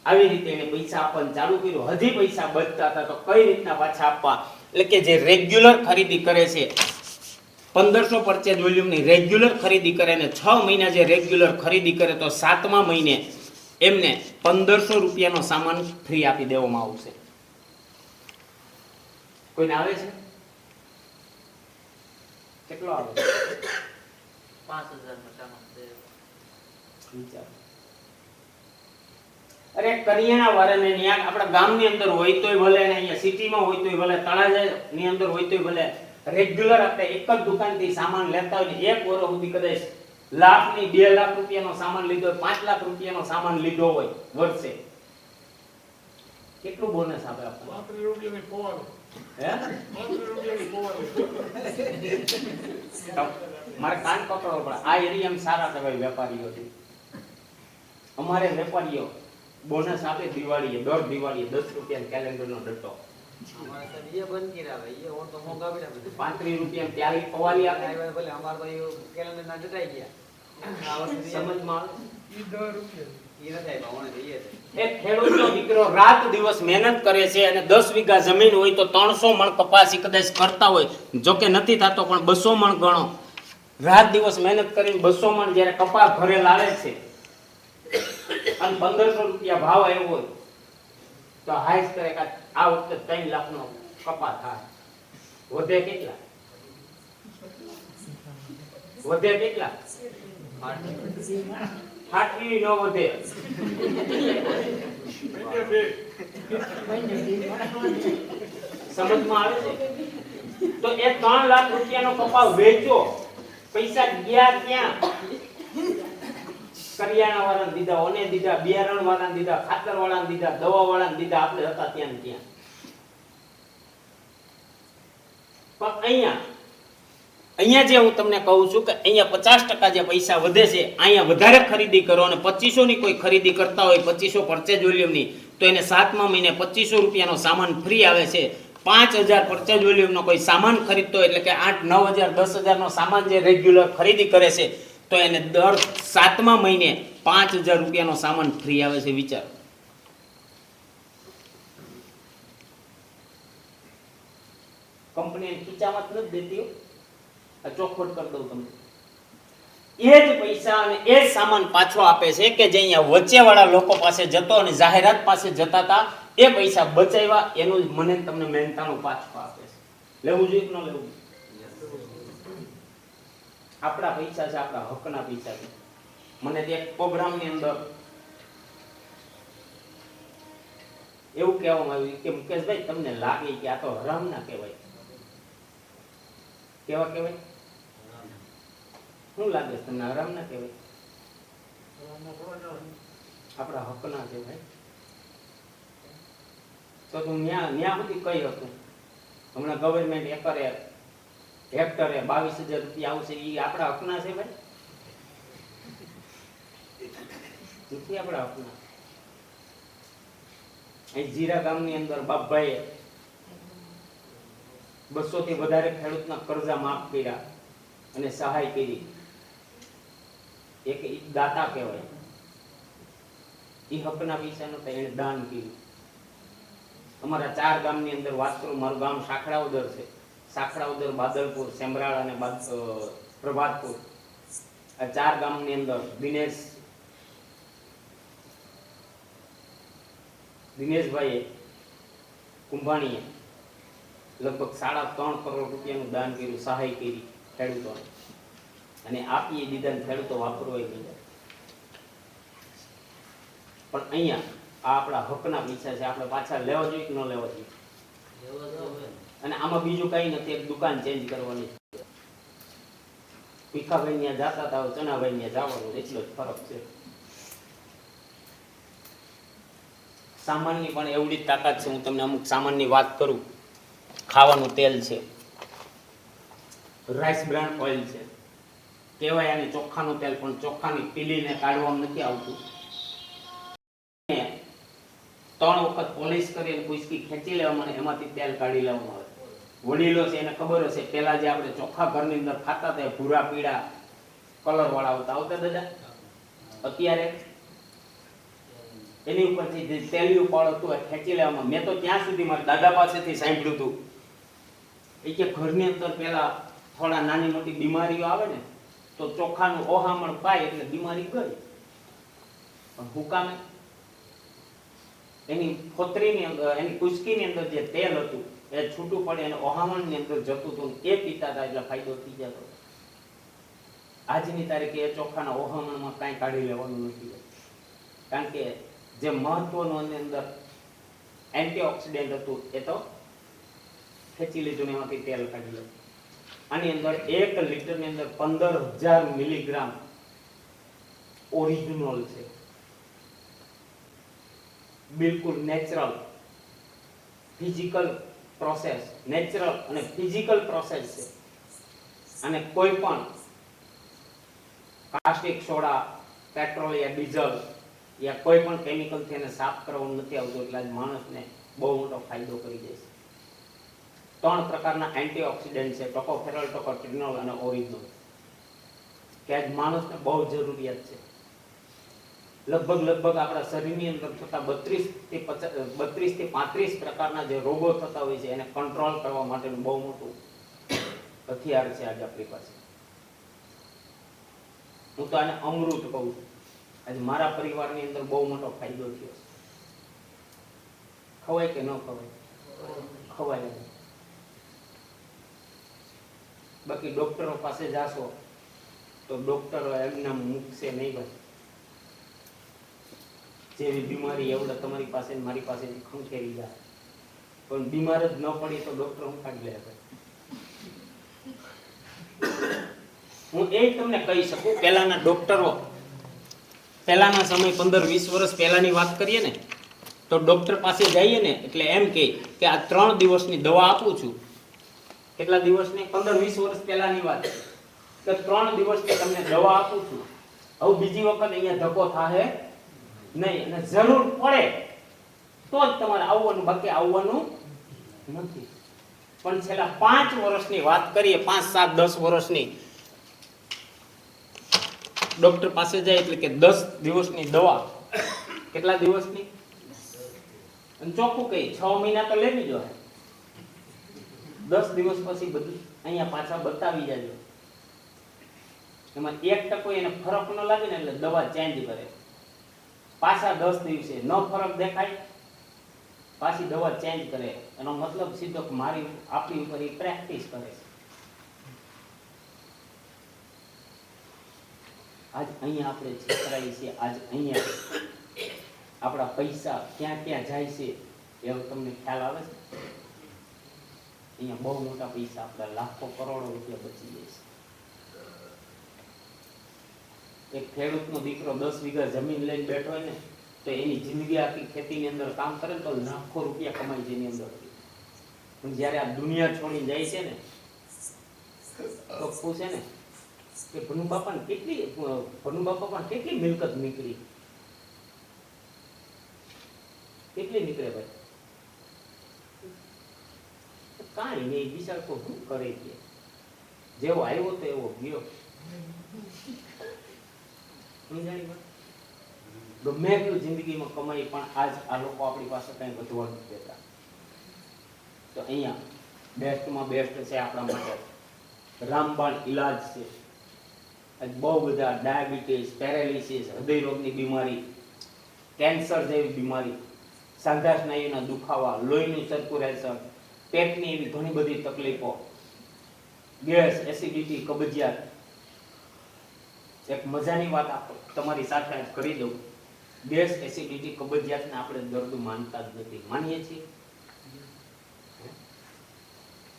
આવી રીતે એને પૈસા આપવાનું ચાલુ કર્યું. હજી પૈસા બચતા હતા તો કઈ રીતના પાછા આપવા? એટલે કે જે રેગ્યુલર ખરીદી કરે છે 1500 પરચેજ વોલ્યુમની રેગ્યુલર ખરીદી કરે ને 6 મહિના જે રેગ્યુલર ખરીદી કરે તો 7મા મહિને એમને 1500 રૂપિયાનો સામાન ફ્રી આપી દેવામાં આવશે. કોઈને આવે છે? કેટલો આવે? 5000 નો સામાન છે. વિચારો. અરે કરિયાણા વાળાને ન્યા આપણા ગામની અંદર હોય તોય ભલે ને અહીંયા સિટીમાં હોય તોય ભલે, તળાજાની અંદર હોય તોય ભલે, રેગ્યુલર આપણે એક જ દુકાનથી સામાન લેતા હોય ને એક વર્ષ સુધી કદાચ લાખની 2 લાખ રૂપિયાનો સામાન લીધો હોય, 5 લાખ રૂપિયાનો સામાન લીધો હોય વર્ષે, કેટલું બોનસ આપે આપણને? 35 રૂપિયાની પોવાનું. હે 35 રૂપિયાની પોવાનું. મારે કાન પકડવો પડે. આ એરિયામાં સારા છે ભાઈ વેપારીઓ છે. અમારે વેપારીઓ બોનસ આપે દિવાળીએ, દર દિવાળીએ 10 રૂપિયા કેલેન્ડરનો ડટ્ટો. અમારે સાહેબ એ બંધ કર્યા હવે. એ ઓર તો મોંઘા પડ્યા બધું. 35 રૂપિયા ત્યારે પવાલી આપે. ભલે અમાર તો એ કેલેન્ડર ના જટાઈ ગયા. આ વખતે સમજમાં આવે? ઈ 10 રૂપિયા. ઈ નથી આવ્યા. ઓણે તો ઈ છે. એક ખેડૂતનો દીકરો રાત દિવસ મહેનત કરે છે અને 10 વીઘા જમીન હોય તો 300 મણ કપાસ કદાચ કરતા હોય, જો કે નથી થતો પણ 200 મણ ગણો. રાત દિવસ મહેનત કરીને 200 મણ જ્યારે કપાસ ઘરે લાવે છે અને 1500 રૂપિયા ભાવ આવ્યો હોય તો હાઈસ કરે કે આ વખતે 3 લાખનો કપાસ થાય. વધે કેટલા? વધે કેટલા? ફાટલી ન વધે. સમજમાં આવે છે? તો એ 3 લાખ રૂપિયાનો કપાસ વેચો, પૈસા ગયા ક્યાં? કરિયાણા વાળાને દીધા, ઓને દીધા, બિયારણ વાળાને દીધા, ખાતર વાળાને દીધા, દવા વાળાને દીધા, આપણે હતા ત્યાં ને ત્યાં. પણ અહીંયા જે હું તમને કહું છું કે અહીંયા 50% જે પૈસા વધે છે, અહીંયા વધારે ખરીદી કરો અને 2500 ની કોઈ ખરીદી કરતા હોય, 2500 પરચેજ વોલ્યુમની, તો એને 7મા મહિને 2500 રૂપિયાનો સામાન ફ્રી આવે છે. 5000 પરચેજ વોલ્યુમનો કોઈ સામાન ખરીદતો હોય, એટલે કે 8-9000 10,000 નો સામાન જે રેગ્યુલર ખરીદી કરે છે તો એને દર 7મા મહિને 5000 રૂપિયાનો સામાન ફ્રી આવે છે. વિચાર. કંપની ખીચામાં જ નથી દેતી. ચોખવટ કરી દઉં તમને. એ જ પૈસા અને એ જ સામાન પાછો આપે છે કે જે અહીંયા વચ્ચેવાળા લોકો પાસે જતો અને જાહેરાત પાસે જતા હતા એ પૈસા બચાવ્યા એનું મને તમને મહેનતાણું પાછું આપે છે. લેવું જોઈએ કે ન લેવું? આપણા પૈસા છે, આપણા હકના પૈસા છે. મને એક પ્રોગ્રામની અંદર એવું કહેવામાં આવ્યું કે મુકેશભાઈ તમને લાગે કે આ તો હરામ ના કહેવાય. કેવા કહેવાય? શું લાગે છે તમને? હરામ ના કહેવાય? આપણા હક ના કહેવાય? તો તું ન્યા સુધી કઈ હતું? હમણાં ગવર્મેન્ટ હેક્ટરે 22,000 રૂપિયા આવશે, એ આપણા હકના છે ભાઈ? નથી આપણા હકના. અહીં જીરા ગામની અંદર બાપભાઈએ 200 થી વધારે ખેડૂતના કર્જા માફ કર્યા અને સહાય કરી. એક દાતા કહેવાય. એ હકના પૈસા નતા, એને દાન કર્યું. અમારા 4 ગામની અંદર વાત કરું, મારું ગામ સાખડાઉદર છે. સાખડાઉદર, બાદલપુર, સેમરાળ અને પ્રભાતપુર, આ 4 ગામની અંદર દિનેશભાઈએ કુંભાણીએ લગભગ 3.5 કરોડ રૂપિયાનું દાન કર્યું, સહાય કરી ખેડૂતોને, અને આપીએ દીધા ને ખેડૂતો વાપરવા દીધા. પણ અહીંયા આ આપણા હકના પૈસા છે, આપણે પાછા લેવા જોઈએ કે ન લેવા જોઈએ? અને આમાં બીજું કઈ નથી, એક દુકાન ચેન્જ કરવાની. ભીખાભાઈ ત્યાં જાતા હતા, ચનાભાઈ ત્યાં જવાનું, એટલો જ ફરક છે. સામાનની પણ એવડી જ તાકાત છે. હું તમને અમુક સામાનની વાત કરું. ખાવાનું તેલ છે, રાઈસ બ્રાન્ડ ઓઇલ છે, કહેવાય આને ચોખાનું તેલ, પણ ચોખાની પીલીને કાઢવામાં નથી આવતું. 3 વખત પોલિશ કરીને પૂછકી ખેંચી લેવામાં, એમાંથી તેલ કાઢી લેવામાં આવે. વડીલો છે એને ખબર હશે, પેલા જે આપણે ચોખા ઘરની અંદર ખાતા હતા ભૂરા પીળા કલર વાળા આવતા દાદા, અત્યારે એની ઉપરથી જે તેલિયું પળ હતું એ ખેંચી લેવામાં. મેં તો ત્યાં સુધી મારા દાદા પાસેથી સાંભળ્યું હતું એ કે ઘરની અંદર પેલા થોડા નાની મોટી બીમારીઓ આવે ને તો ચોખાનું ઓહામણ પાય એટલે બીમારી ગઈ. પણ હુકામે એની ફોતરીની અંદર, એની કુચકીની અંદર જે તેલ હતું એ છૂટું પડે અને ઓહામણની અંદર જતું હતું, એ પીતા હતા એટલે ફાયદો થઈ જતો. આજની તારીખે એ ચોખાના ઓહામણમાં કાંઈ કાઢી લેવાનું નથી, કારણ કે જે મહત્વનું એની અંદર એન્ટીઓક્સિડન્ટ હતું એ તો ખેંચી લીધું ને એમાંથી તેલ કાઢી લીધું. આની અંદર 1 લિટરની અંદર 15,000 મિલીગ્રામ ઓરિજિનલ છે, બિલકુલ નેચરલ ફિઝિકલ પ્રોસેસ, નેચરલ અને ફિઝિકલ પ્રોસેસ છે. અને કોઈ પણ કાસ્ટિક સોડા, પેટ્રોલ યા ડીઝલ યા કોઈ પણ કેમિકલથી એને સાફ કરવાનું નથી આવતું, એટલે જ માણસને બહુ મોટો ફાયદો કરી દે છે. 3 પ્રકારના એન્ટીઓક્સિડન્ટ છે, ટોકોફેરોલ, ટોકોટ્રિનોલ અને ઓરિજિનલ, કે આજ માણસને બહુ જરૂરિયાત છે. લગભગ આપણા શરીરની અંદર થતા 32 થી 35 પ્રકારના જે રોગો થતા હોય છે એને કંટ્રોલ કરવા માટેનું બહુ મોટું હથિયાર છે આજે આપણી પાસે. હું તો આને અમૃત કહું છું. આજે મારા પરિવારની અંદર બહુ મોટો ફાયદો થયો છે. ખવાય કે ન ખવાય? ખવાય. બાકી ડોક્ટરો પાસે જાશો તો ડોક્ટરો એમના મૂકશે નહીં ભાઈ. જેવી બીમારી એવડે તમારી પાસે મારી પાસે ખંખેરી જાય, પણ બીમાર જ ન પડી તો ડોક્ટર હું કાઢી લે. હું એ તમને કહી શકું, પહેલાના ડોક્ટરો, પહેલાના સમય 15-20 વર્ષ પહેલાની વાત કરીએ ને તો ડોક્ટર પાસે જઈએ ને એટલે એમ કે આ 3 દિવસની દવા આપું છું. કેટલા દિવસની? 15-20 વર્ષ પહેલાની વાત કે 3 દિવસની તમને દવા આપું છું. હવે બીજી વખત અહીંયા ધક્કો થાહે નહીં, અને જરૂર પડે તો જ તમારે આવવાનું, બાકી આવવાનું નથી. પણ છેલ્લા 5 વર્ષની વાત કરીએ, 5, 7, 10 વર્ષની, ડોક્ટર પાસે જાય એટલે કે 10 દિવસની દવા. કેટલા દિવસની? અને ચોખ્ખું કહી 6 મહિના તો લેવી જોઈએ. 10 દિવસ પછી બધું અહીંયા પાછા બતાવી જાજો. એમાં 1% એને ફરક ન લાગે ને એટલે દવા ચેન્જ કરે. પાછા 10 દિવસે ન ફરક દેખાય, પાછી દવા ચેન્જ કરે. એનો મતલબ સીધો કે આપણી ઉપર એ પ્રેક્ટિસ કરે છે. આજ અહીંયા આપણે છેતરાઈ છીએ. આજ અહીંયા આપણા પૈસા ક્યાં ક્યાં જાય છે એવો તમને ખ્યાલ આવે છે? અહીંયા બહુ મોટા પૈસા, આપણા લાખો કરોડો રૂપિયા બચી જાય છે. એક ખેડૂતનો દીકરો 10 વીઘા જમીન લઈને બેઠો હોય ને તો એની જિંદગી આખી ખેતીની અંદર કામ કરે ને તો લાખો રૂપિયા કમાય છે એની અંદર. પણ જ્યારે આ દુનિયા છોડી જાય છે ને તો પૂછે ને કે ભનુ બાપાને કેટલી મિલકત નીકળી? કેટલી નીકળે ભાઈ? કાંઈ નહીં, વિચાર તો શું કરે છે? જેવો આવ્યો તો એવો ગયો. ગમે એટલું જિંદગીમાં કમાઈ પણ આજ આ લોકો આપણી પાસે કઈ વધવા નથી દેતા. તો અહીંયા બેસ્ટમાં બેસ્ટ છે આપણા માટે રામબાણ ઈલાજ છે. બહુ બધા ડાયાબિટીસ, પેરાલિસિસ, હૃદય રોગની બીમારી, કેન્સર જેવી બીમારી, સાંધા સ્નાયુના દુખાવા, લોહીનું સર્ક્યુલેશન, પેટની એવી ઘણી બધી તકલીફો, ગેસ, એસિડિટી, કબજિયાત. એક મજાની વાત તમારી સાથે આજ કરી દઉં. ગેસ, એસિડિટી, કબજિયાતને આપણે દર્દ માનતા જ નથી. માનીએ છીએ?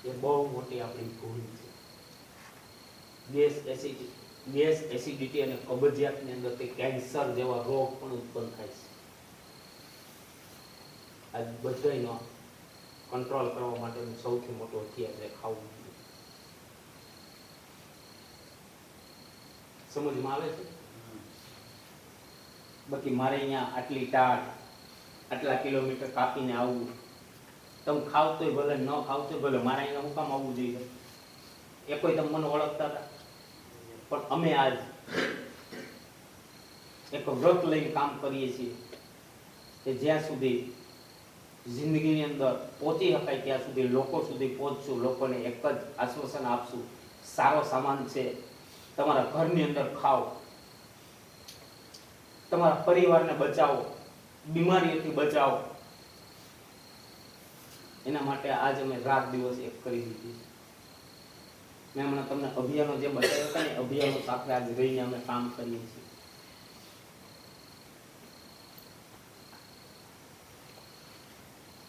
એ બહુ મોટી આપણી ભૂલ છે. ગેસ, એસિડિટી અને કબજિયાતની અંદર કેન્સર જેવા રોગ પણ ઉત્પન્ન થાય છે. આ બધાનો કંટ્રોલ કરવા માટેનું સૌથી મોટું હથિયાર છે ખાવું. સમજમાં આવે છે? બાકી મારે અહીંયા આટલી ટાઢ, આટલા કિલોમીટર કાપીને આવવું, તમે ખાવ તોય ભલે, ન ખાવ તોય ભલે, મારે અહીંયા હું કામ આવવું જોઈએ? એ કોઈ તમે મને ઓળખતા હતા? પણ અમે આજ એક વ્રત લઈને કામ કરીએ છીએ કે જ્યાં સુધી જિંદગીની અંદર પહોંચી શકાય ત્યાં સુધી લોકો સુધી પહોંચશું. લોકોને એક જ આશ્વાસન આપશું, સારો સામાન છે, તમારા ઘરની અંદર ખાઓ, તમારા પરિવારને બચાવો, બીમારીઓથી બચાવો. એના માટે આજ અમે રાત દિવસ એક કરી દીધી. મેં હમણાં તમને અભિયાનો જે બતાવ્યા હતા ને, અભિયાનો સાથે આજ રહીને અમે કામ કરીએ છીએ.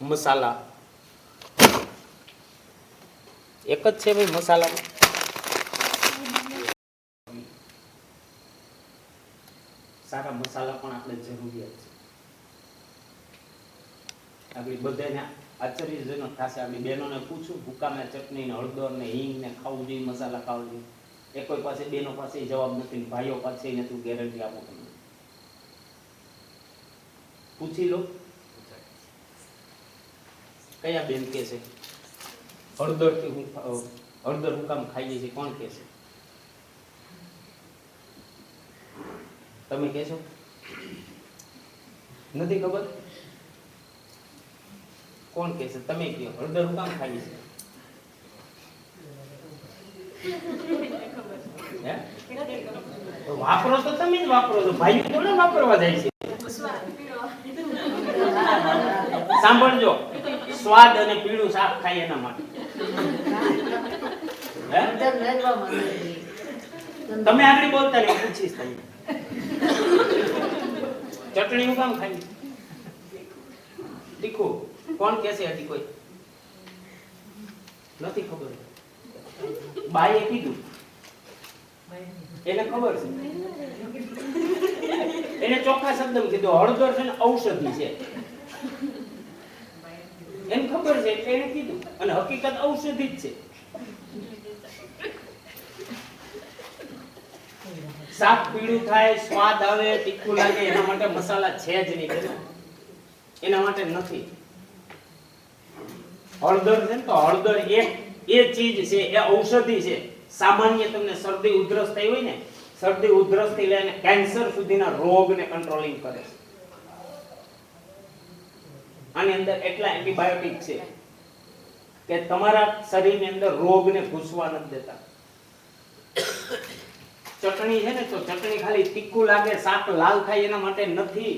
મસાલા એક જ છે ભાઈ. મસાલામાં સારા મસાલા પણ આપણે જરૂરિયાત છે. આપણી બધાને આશ્ચર્યજનક થશે. આપણી બહેનોને પૂછું, ભૂકાના ચટણી ને હળદર ને હિંગ ને ખાવું જોઈએ, મસાલા ખાવું જોઈએ, એ કોઈ પાસે બહેનો પાસે જવાબ નથી, ભાઈઓ પાસે નથી. ગેરંટી આપું તમને, પૂછી લો. કયા બેન કે છે હળદર હું કામ ખાઈએ છીએ? કોણ કે છે? તમે કહેશો? નથી ખબર? કોણ કે છે? તમે કહો, હળદર હું કામ ખાઈએ છીએ? તો વાપરો તો તમે જ વાપરો છો, ભાઈઓ થોડા વાપરવા જાય છે. સાંભળજો, સ્વાદ અને પીળું શાક ખાય એના માટે. તમે આગળ બોલતા નહીં, પૂછીશ તમને. ચટણી હું કામ ખાઈ? તીખું. કોણ કહેશે? હજી કોઈ નથી ખબર? બાઈએ કીધું, એને ખબર છે. એને ચોખ્ખા શબ્દમાં કીધું હળદર છે ને ઔષધિ છે. એને ખબર છે એટલે એને કીધું, અને હકીકત ઔષધિ જ છે. શાક પીળું થાય, સ્વાદ આવે, તીખું લાગે, એના માટે મસાલા છે જ નહીં. એના માટે નથી. હળદર છે ને તો હળદર એ ચીજ છે, એ ઔષધિ છે. સામાન્ય તમને શરદી ઉધરસ થઈ હોય ને, શરદી ઉધરસ થી લઈને કેન્સર સુધીના રોગને કંટ્રોલિંગ કરે છે. આની અંદર એટલા એન્ટીબાયોટિક છે કે તમારા શરીરની અંદર રોગને ઘૂસવા નથી દેતા. ચટણી છે ને તો ચટણી ખાલી તીખું લાગે, શાક લાલ થાય એના માટે નથી.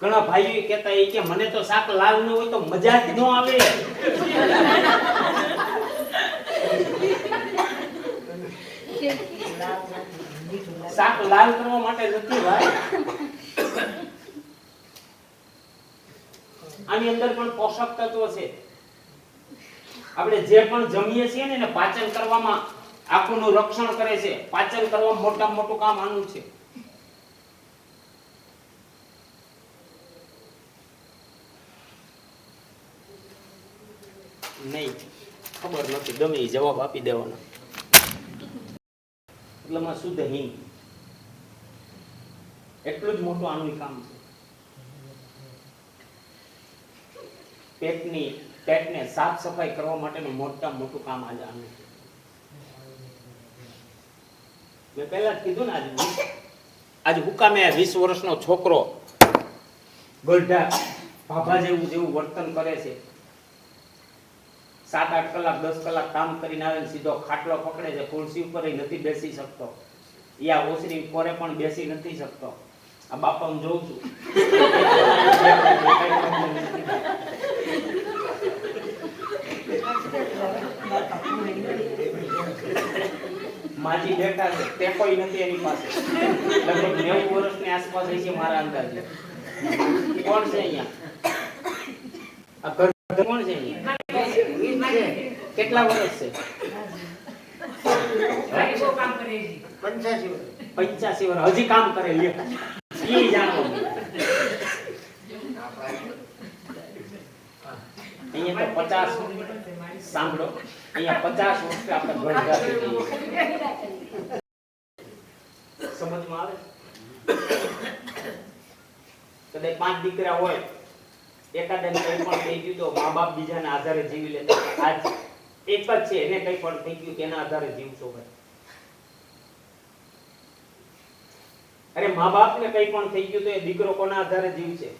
ઘણા ભાઈઓ કહેતા એ કે મને તો શાક લાલ ન હોય તો મજા જ ન આવે. શાક લાલ કરવા માટે નથી ભાઈ. આની અંદર પણ પોષક તત્વો છે. આપણે જે પણ જમીએ છીએ ને એને પાચન કરવામાં આંખોનું રક્ષણ કરે છે. પાચન કરવામાં મોટામાં મોટું કામ આનું છે. નહીં ખબર નથી, ગમે એ જવાબ આપી દેવાનો. એટલેમાં શુદ્ધ હિંગ, એટલું જ મોટું આનું કામ છે. પેટને સાફ સફાઈ કરવા માટેનું મોટામાં મોટું કામ આજે આનું છે. મેં પહેલા જ કીધું ને, આજે હુકામે 20 વર્ષનો છોકરો ગઢા ભાભા જેવું વર્તન કરે છે. 7-8 કલાક 10 કલાક કામ કરીને આવે, સીધો ખાટલો પકડે છે, ખુરશી ઉપર નથી બેસી શકતો, યા ઓસરી કોરે પણ બેસી નથી શકતો. આ બાપા હું જોઉં છું. માજી બેઠા છે, તે કોઈ નથી એની પાસે. લગભગ 90 વર્ષની આસપાસ છે મારા અંદાજે. કોણ છે અહીંયા? આ ઘર કોણ છે અહીંયા? કેટલા વર્ષ છે? 85 વર્ષ હજી કામ કરે લે. ઈ જાણો અહીંયા તો 50 સાંભળો, અહીંયા 50 વર્ષ આપણે ગણગા થઈ. સમજમાં આવે? કદાચ 5 દીકરા હોય, એકાદને કંઈ પણ થઈ ગયું તો મા બાપ બીજાના આધારે જીવી લેતા. આજ એક જ છે, એને કંઈ પણ થઈ ગયું તેના આધારે જીવશો ભાઈ. અરે મા બાપને કંઈ પણ થઈ ગયું તો એ દીકરો કોના આધારે જીવશે?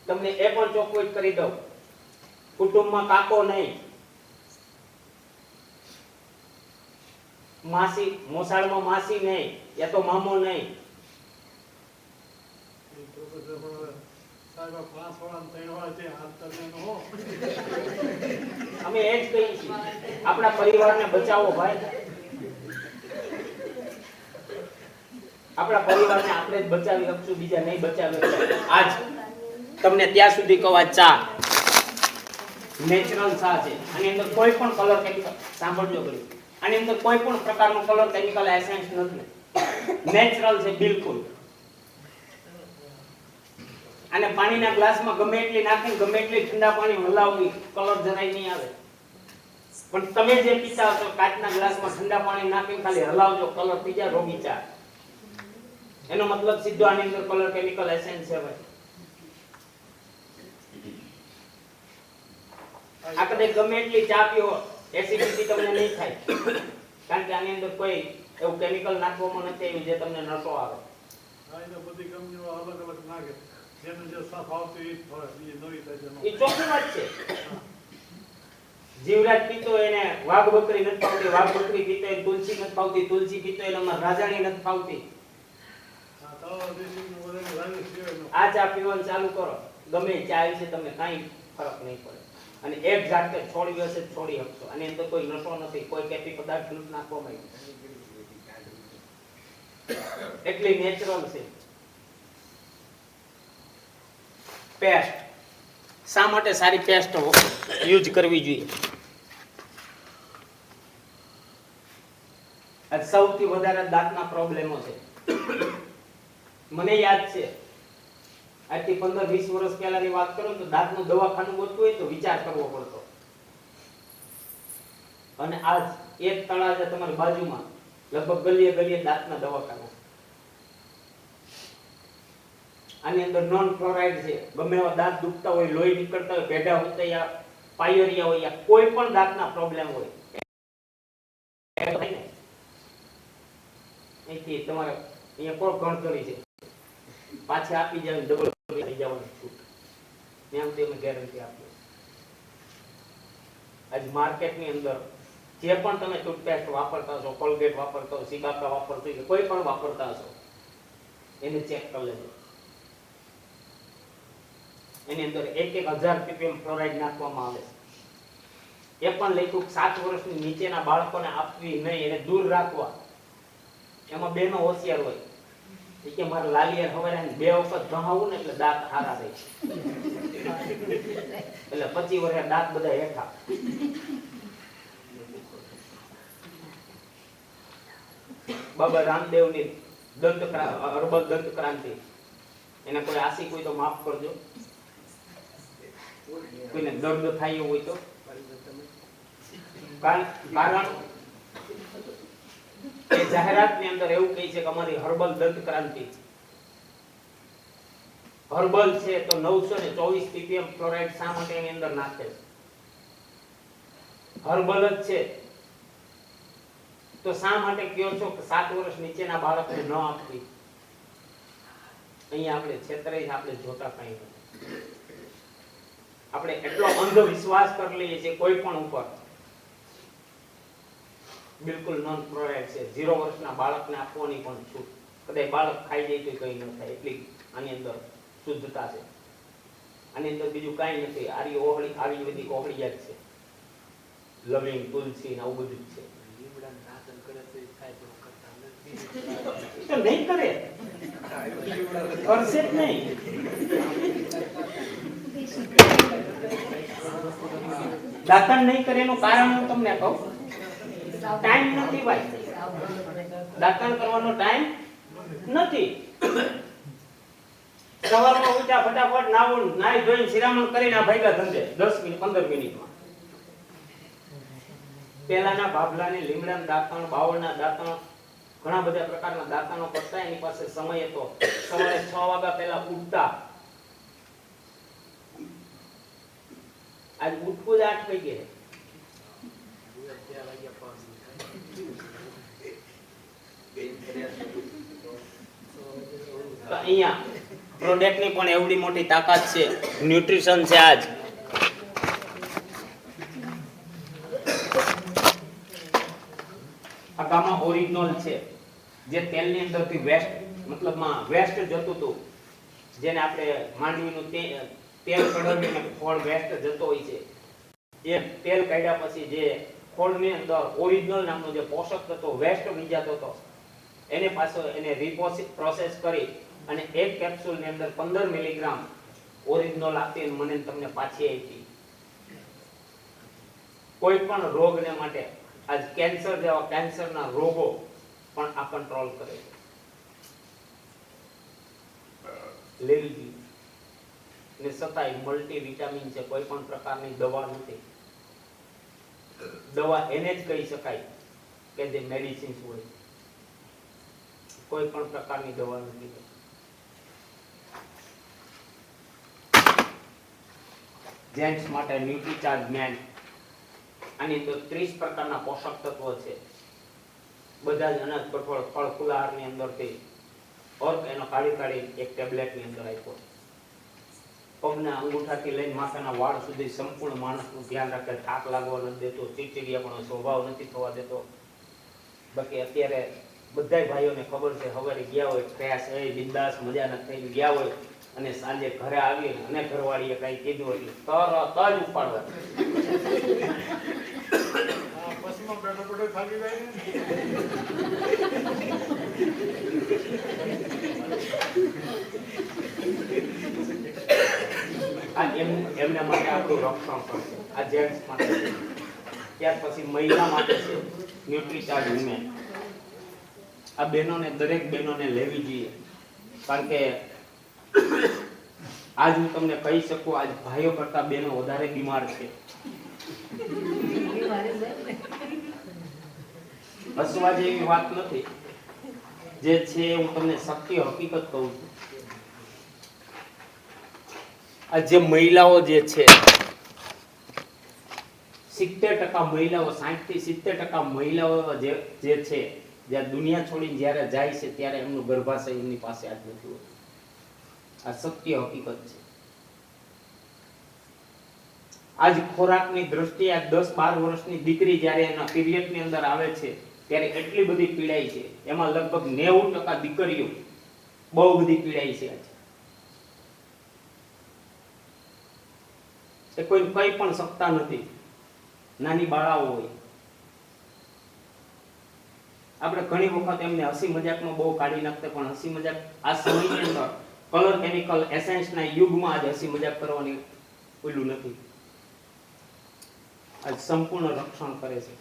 તમને એ પણ ચોખ્ખું કરી દઉં, કુટુંબમાં કાકો નહીં, માસી, મોસાળમાં માસી નહીં, યા તો મામો નહીં. અમે એ જ કહીએ છીએ, આપણા પરિવારને બચાવો ભાઈ. આપણા પરિવારને આપણે જ બચાવી શકશું, બીજા નહીં બચાવી શકે. આજ તમને ત્યાં સુધી કહું, આ ચા નેચરલ ચા છે. આની અંદર કોઈ પણ કલર કેમિકલ, સાંભળજો કરી, આની અંદર કોઈ પણ પ્રકારનો કલર કેમિકલ એસેન્સ નથી. નેચરલ છે બિલકુલ. અને પાણીના ગ્લાસમાં ગમે એટલી નાખીને ગમે એટલી ઠંડા પાણી હલાવવી, કલર જરાય નહીં આવે. પણ તમે જે પીતા હશો કાચના ગ્લાસમાં ઠંડા પાણી નાખીને ખાલી હલાવજો, કલર થઈ જાય રોગી ચા. એનો મતલબ સીધો આની અંદર કલર કેમિકલ એસેન્સ છે ભાઈ. આ કદાચ ગમે એટલી ચા પીઓ, એસિડિટી તમને નહીં થાય, કારણ કે આની અંદર કોઈ એવું કેમિકલ નાખવામાં નથી આવ્યું જે તમને નશો આવે. બધી કંપનીઓ અલગ અલગ નાખે, જેને જે સાફ આવતી એ નવી એ ચોખ્ખી વાત છે. જીવરાજ પીતો એને વાઘ બકરી નથી ફાવતી, વાઘ બકરી પીતો એને તુલસી નથી ફાવતી, તુલસી પીતો એને રાજાણી નથી ફાવતી. આ ચા પીવાનું ચાલુ કરો, ગમે ચા વિશે તમને કાંઈ ફરક નહીં પડે. અને એક જાતે છોડી હશે છોડી શકશો. આની અંદર કોઈ નશો નથી, કોઈ કેફી પદાર્થ નથી નાખવામાં આવ્યો, એટલી નેચરલ છે. પેસ્ટ શા માટે સારી પેસ્ટ યુઝ કરવી જોઈએ? આ સૌથી વધારે દાંતના પ્રોબ્લેમો છે. મને યાદ છે, આજથી 15-20 વર્ષ પહેલાની વાત કરું તો દાંતનું દવાખાનું ગોતવું હોય તો વિચાર કરવો પડતો. અને આજ એક તળાજા તમારી બાજુમાં લગભગ ગલીએ ગલીએ દાંતના દવાખાના. આની અંદર નોન ફ્લોરાઇડ છે. ગમે એવા દાંત દુખતા હોય, લોહી નીકળતા હોય, પેઢા હોય, યા પાયરિયા હોય, યા કોઈ પણ દાંતના પ્રોબ્લેમ હોય, અહીંથી તમારે અહીંયા કોણ ગણ કરી છે, પાછા આપી જાય, ડબલ થઈ જવાની છૂટ. એમ તમે ગેરંટી આપીએ. આજ માર્કેટની અંદર જે પણ તમે ટૂથપેસ્ટ વાપરતા હશો, કોલગેટ વાપરતા હશો, સિબાકા વાપરતા હશો, કોઈ પણ વાપરતા હશો, એને ચેક કરી લેજો. એની અંદર 1,000 ppm ફ્લોરાઇડ નાખવામાં આવે છે. એ પણ લખ્યું 7 વર્ષની નીચેના બાળકોને આપવી નહીં, એને દૂર રાખવા. એમાં બેનો હોશિયાર હોય, ઈ કે મારે લાલિયા ખબર ને 2 વખત ઘહાવું ને એટલે દાંત હારા રહે. એટલે 25 વર્ષે દાંત બધા હેઠા. બાબા રામદેવની હર્બલ દંત ક્રાંતિ, એને કોઈ આશી કોઈ તો માફ કરજો. કોઈને દર્દ થાય એવું હોય તો કારણ એ જાહેરાતની અંદર એવું કહે છે કે અમારી હર્બલ દંત ક્રાંતિ હર્બલ છે તો 924 ppm ફ્લોરાઇડ શા માટે એની અંદર નાખે છે? હર્બલ જ છે તો શા માટે કહો છો કે 7 વર્ષ નીચેના બાળકને ન આપવી? અહીંયા આપણે છેતરાઈ આપણે જોતા કઈ નથી. આપણે એટલો અંધવિશ્વાસ કરી લઈએ છીએ કોઈ પણ ઉપર. બિલકુલ નોન ફ્લોરાઇડ છે, 0 વર્ષના બાળકને આપવાની પણ છૂટ. કદાચ બાળક ખાઈ જાય તો કઈ ન થાય એટલી આની અંદર શુદ્ધતા છે. આની અંદર બીજું કાંઈ નથી. આયુર્વેદિક ઓહળિયા જ છે. લવિંગ, તુલસી ને આવું બધું જ છે. તો નહીં કરે, કરશે જ નહીં. દાતણ નહીં કરે એનું કારણ હું તમને કહું. ટાઈમ નથી ભાઈ, દાતણ કરવાનો ટાઈમ નથી. સવારમાં ઉઠ્યા ફટાફટ નાવું, નાઈ ધોઈને શિરામણ કરીને ભાગ્યા ધંધે 10 મિનિટ 15 મિનિટમાં. પેલાના ભાભલાને લીમડાના દાંતણ, બાવળના દાંતણ, ઘણા બધા પ્રકારના દાંતણો કરતા. એની પાસે સમય હતો. સવારે 6 વાગ્યા પહેલા ઉઠતા. આજ ઉઠવું જ 8 વાગે. તો અહીંયા પ્રોડક્ટની પણ એવડી મોટી તાકાત છે, ન્યુટ્રિશન છે. આજ આ ગામમાં ઓરિજિનલ છે, જે તેલની અંદરથી વેસ્ટ મતલબમાં વેસ્ટ જતું હતું, જેને આપણે માંડવીનું તેલ કઢાવીને ખોળ વેસ્ટ જતો હોય છે, એ તેલ કાઢ્યા પછી જે ખોળની અંદર ઓરિજિનલ નામનો જે પોષક તત્વો વેસ્ટ નીજાતો હતો, એને પાછો એને પ્રોસેસ કરી અને એક કેપ્સ્યુલની અંદર 15 મિલીગ્રામ ઓરિજિનલ આપી મને તમને પાછી આપી. કોઈ પણ રોગને માટે આજ કેન્સર જેવા કેન્સરના રોગો પણ આ કંટ્રોલ કરે છે. લેવી ને સતાય મલ્ટીવિટામિન છે, કોઈ પણ પ્રકારની દવા નથી. દવા એને જ કહી શકાય કે જે મેડિસિન્સ હોય, કોઈ પણ પ્રકારની દવા નથી. જેન્ટ્સ માટે ન્યુટ્રીચાર્જ મેન, આની અંદર 30 પ્રકારના પોષક તત્વો છે. બધા જ અનાજ, કઠોળ, ફળ, ફૂલહારની અંદરથી એનો કાઢી એક ટેબ્લેટની અંદર આપ્યો. પગના અંગૂઠાથી લઈને માથાના વાળ સુધી સંપૂર્ણ માણસનું ધ્યાન રાખે. થાક લાગવા નથી દેતો, ચીડચીડિયાપણો સ્વભાવ નથી થવા દેતો. બાકી અત્યારે બધા ભાઈઓને ખબર છે, સવારે ગયા હોય ફ્રેશ હોય, બિંદાસ મજા નથી થઈ ગયા હોય અને સાંજે ઘરે આવી અને ઘરવાળીએ કઈ કીધું એટલે તરત જ ઉપાડવા. બસમાં બેઠો બેઠો થાકી જાય ને. એમના માટે આપણું રક્ષણ કરશે. આ જેન્ટ્સ માટે છે. ત્યાર પછી મહિલા માટે છે ન્યુટ્રીચાર્જ વુમેન. આ બહેનોને, દરેક બહેનોને લેવી જોઈએ. કારણ કે આજ હું તમને કહી શકું, આજ ભાઈઓ કરતા બહેનો વધારે બીમાર છે. હસવા જેવી વાત નથી, જે છે હું તમને સત્ય હકીકત કહું છું. આ જે મહિલાઓ જે છે 70% મહિલાઓ, 60 થી 70% મહિલાઓ જે છે, જ્યાં દુનિયા છોડીને જ્યારે જાય છે ત્યારે એમનું ગર્ભાશય એમની પાસે આજ નથી હોતું. આ સત્ય હકીકત છે. આજ ખોરાકની દ્રષ્ટિએ આ 10-12 વર્ષની દીકરી જ્યારે એના પીરિયડની અંદર આવે છે ત્યારે એટલી બધી પીડાય છે. એમાં લગભગ 90% દીકરીઓ બહુ બધી પીડાય છે. એ કોઈ કઈ પણ શકતા નથી. નાની બાળાઓ હોય. આપણે ઘણી વખત એમને હસી મજાકમાં બહુ કાઢી નાખતા, પણ હસી મજાક આ સમયની અંદર કલર કેમિકલ એસેન્સના યુગમાં આજે હસી મજાક કરવાની ઓલું નથી. આજ સંપૂર્ણ રક્ષણ કરે છે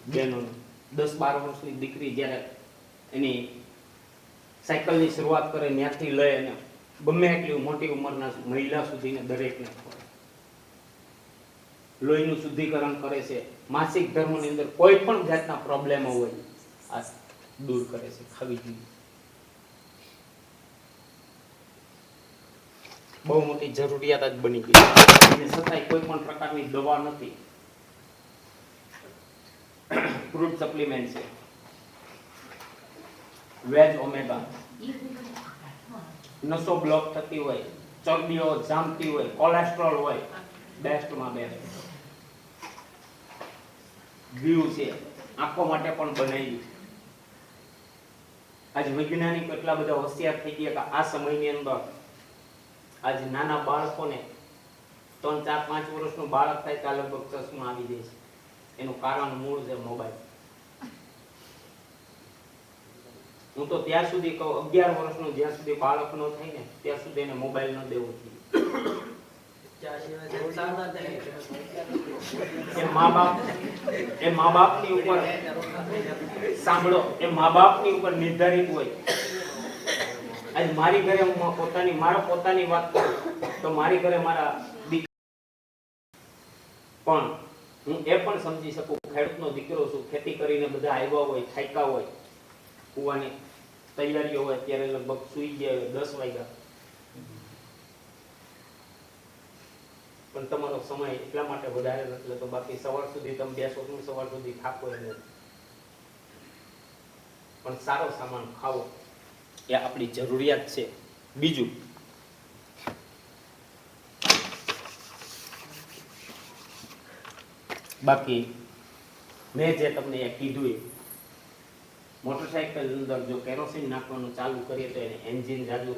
બહેનોનું. 10-12 વર્ષની દીકરી જ્યારે એની સાયકલની શરૂઆત કરે ત્યાંથી લઈ અને ગમે એટલી મોટી ઉંમરના મહિલા સુધીને દરેકને ખવડાવે. લોહીનું શુદ્ધિકરણ કરે છે. માસિક ધર્મની અંદર કોઈ પણ જાતના પ્રોબ્લેમો હોય આ દૂર કરે છે. ખાવી જોઈએ. બહુ મોટી જરૂરિયાત જ બની ગઈ અને છતાંય કોઈ પણ પ્રકારની દવા નથી. ફ્રૂટ સપ્લિમેન્ટ છે, વેજ ઓમેગા. નસો બ્લોક થતી હોય, ચરબીઓ જામતી હોય, કોલેસ્ટ્રોલ હોય, બેસ્ટમાં બેસ્ટ. વ્યૂ છે, આંખો માટે પણ બનાવી. આજે વૈજ્ઞાનિકો એટલા બધા હોશિયાર થઈ ગયા કે આ સમયની અંદર આજે નાના બાળકોને 3-4-5 વર્ષનું બાળક થાય ત્યાં લગભગ ચશ્મા આવી જાય છે. એનું કારણ મૂળ છે મોબાઈલ. હું તો ત્યાં સુધી કહું 11 વર્ષનું જ્યાં સુધી બાળક ન થાય ને ત્યાં સુધી એને મોબાઈલ ન દેવો જોઈએ. એ મા બાપની ઉપર સાંભળો, એ મા બાપની ઉપર નિર્ધારિત હોય. આજ મારી ઘરે હું મારો પોતાની વાત કરું તો મારી ઘરે મારા પણ હું એ પણ સમજી શકું ખેડૂતનો દીકરો છું, ખેતી કરીને બધા આવ્યા હોય, થાક્યા હોય, કુવાની તૈયારીઓ હોય, ત્યારે લગભગ સૂઈ ગયા હોય 10 વાગ્યા. પણ તમારો સમય એટલા માટે વધારે નથી લેતો, બાકી સવાર સુધી તમે બેસો તો સવાર સુધી થાકો નહીં. પણ સારો સામાન ખાવો એ આપણી જરૂરિયાત છે. બીજું બાકી મેં જે તમને કીધું એ મોટરસાઇકલ અંદર જો કેરોસીન નાખવાનું ચાલુ કરીએ તો એને એન્જિન જાજુ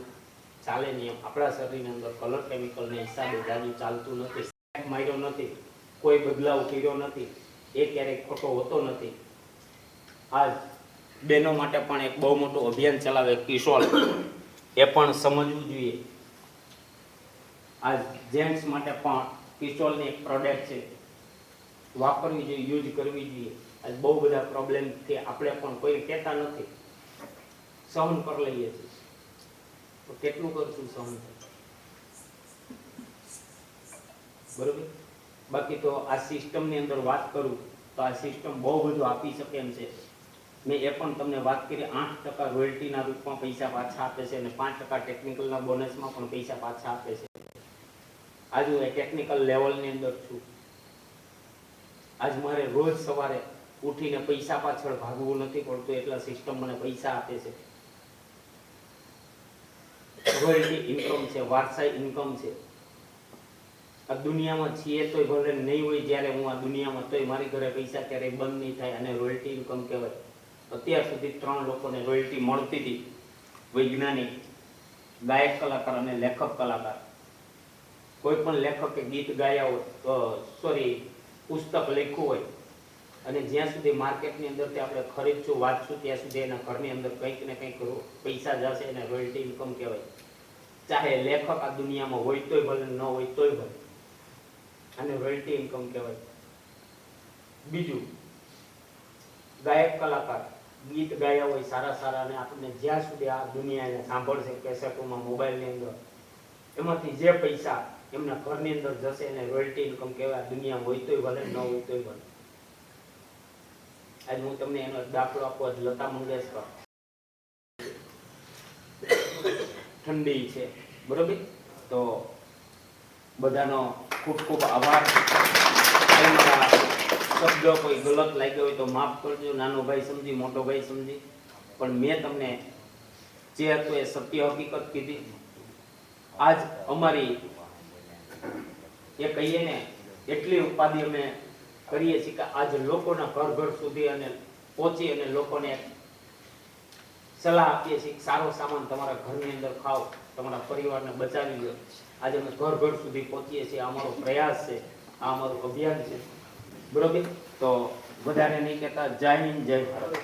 ચાલે નહીં. આપણા શરીરની અંદર કલર કેમિકલને હિસાબે જાજુ ચાલતું નથી. માર્યો નથી, કોઈ બદલાવ કર્યો નથી, એ ક્યારેય ખોટો હોતો નથી. આજ બહેનો માટે પણ એક બહુ મોટું અભિયાન ચલાવે કિશોર, એ પણ સમજવું જોઈએ. આજ જેન્ટ્સ માટે પણ કિશોરની એક પ્રોડક્ટ છે, વાપરવી જોઈએ, યુઝ કરવી જોઈએ. આજ બહુ બધા પ્રોબ્લેમથી આપણે પણ કોઈ કહેતા નથી, સહન કરી લઈએ છીએ. તો કેટલું કરશું સહન? બરોબર. બાકી તો આ સિસ્ટમની અંદર વાત કરું તો આ સિસ્ટમ બહુ બધું આપી શકે એમ છે. મેં એ પણ તમને વાત કરી, 8% રોયલ્ટીના રૂપમાં પૈસા પાછા આપે છે અને 5% ટેકનિકલના બોનસમાં પણ પૈસા પાછા આપે છે. આજ હું એ ટેકનિકલ લેવલની અંદર છું. આજ મારે રોજ સવારે ઉઠીને પૈસા પાછળ ભાગવું નથી પડતું, એટલા સિસ્ટમ મને પૈસા આપે છે. રોયલ્ટી ઇન્કમ છે, વારસાઈ ઇન્કમ છે. આ દુનિયામાં છીએ તોય ભલે નહીં હોય, જ્યારે હું આ દુનિયામાં તોય મારી ઘરે પૈસા ક્યારેય બંધ નહીં થાય, અને રોયલ્ટી ઇન્કમ કહેવાય. અત્યાર સુધી 3 લોકોને રોયલ્ટી મળતી હતી, વૈજ્ઞાનિક, ગાયક કલાકાર અને લેખક કલાકાર. કોઈ પણ લેખકે ગીત ગાયા હોય, પુસ્તક લખ્યું હોય અને જ્યાં સુધી માર્કેટની અંદરથી આપણે ખરીદશું, વાંચશું, ત્યાં સુધી એના ઘરની અંદર કંઈક ને કંઈક પૈસા જશે, એને રોયલ્ટી ઇન્કમ કહેવાય. ચાહે લેખક આ દુનિયામાં હોય તોય ભલે, ન હોય તોય ભલે, અને રોયલ્ટી ઇન્કમ કહેવાય. બીજું, ગાયક કલાકાર ગીત ગાયા હોય સારા સારા, અને આપણને જ્યાં સુધી આ દુનિયા એને સાંભળશે કેસેટોમાં, મોબાઈલની અંદર, એમાંથી જે પૈસા એમના ઘરની અંદર જશે એને રોયલ્ટી ઇન્કમ કહેવાય. દુનિયા હોય તોય ભલે, ન હોય તોય ભલે. આજે હું તમને એનો દાખલો આપું. લતા મંગેશકર, ઠંડી છે, બરોબર. તો બધાનો ખૂબ ખૂબ આભાર. મારા શબ્દ કોઈ ગલત લાગ્યો હોય તો માફ કરજો. નાનો ભાઈ સમજી, મોટો ભાઈ સમજી, પણ મેં તમને જે હતું એ સત્ય હકીકત કીધી. આજ અમારી એ કહીએ ને એટલી ઉપાધિ અમે કરીએ છીએ કે આજ લોકોના ઘર ઘર સુધી અને પહોંચી અને લોકોને સલાહ આપીએ છીએ કે સારો સામાન તમારા ઘરની અંદર ખાઓ, તમારા પરિવારને બચાવી લો. આજે અમે ઘર ઘર સુધી પહોંચીએ છીએ. અમારો પ્રયાસ છે, આ અમારું અભિયાન છે, બરોબર. તો વધારે નહીં કહેતા, જય હિન્દ, જય ભારત.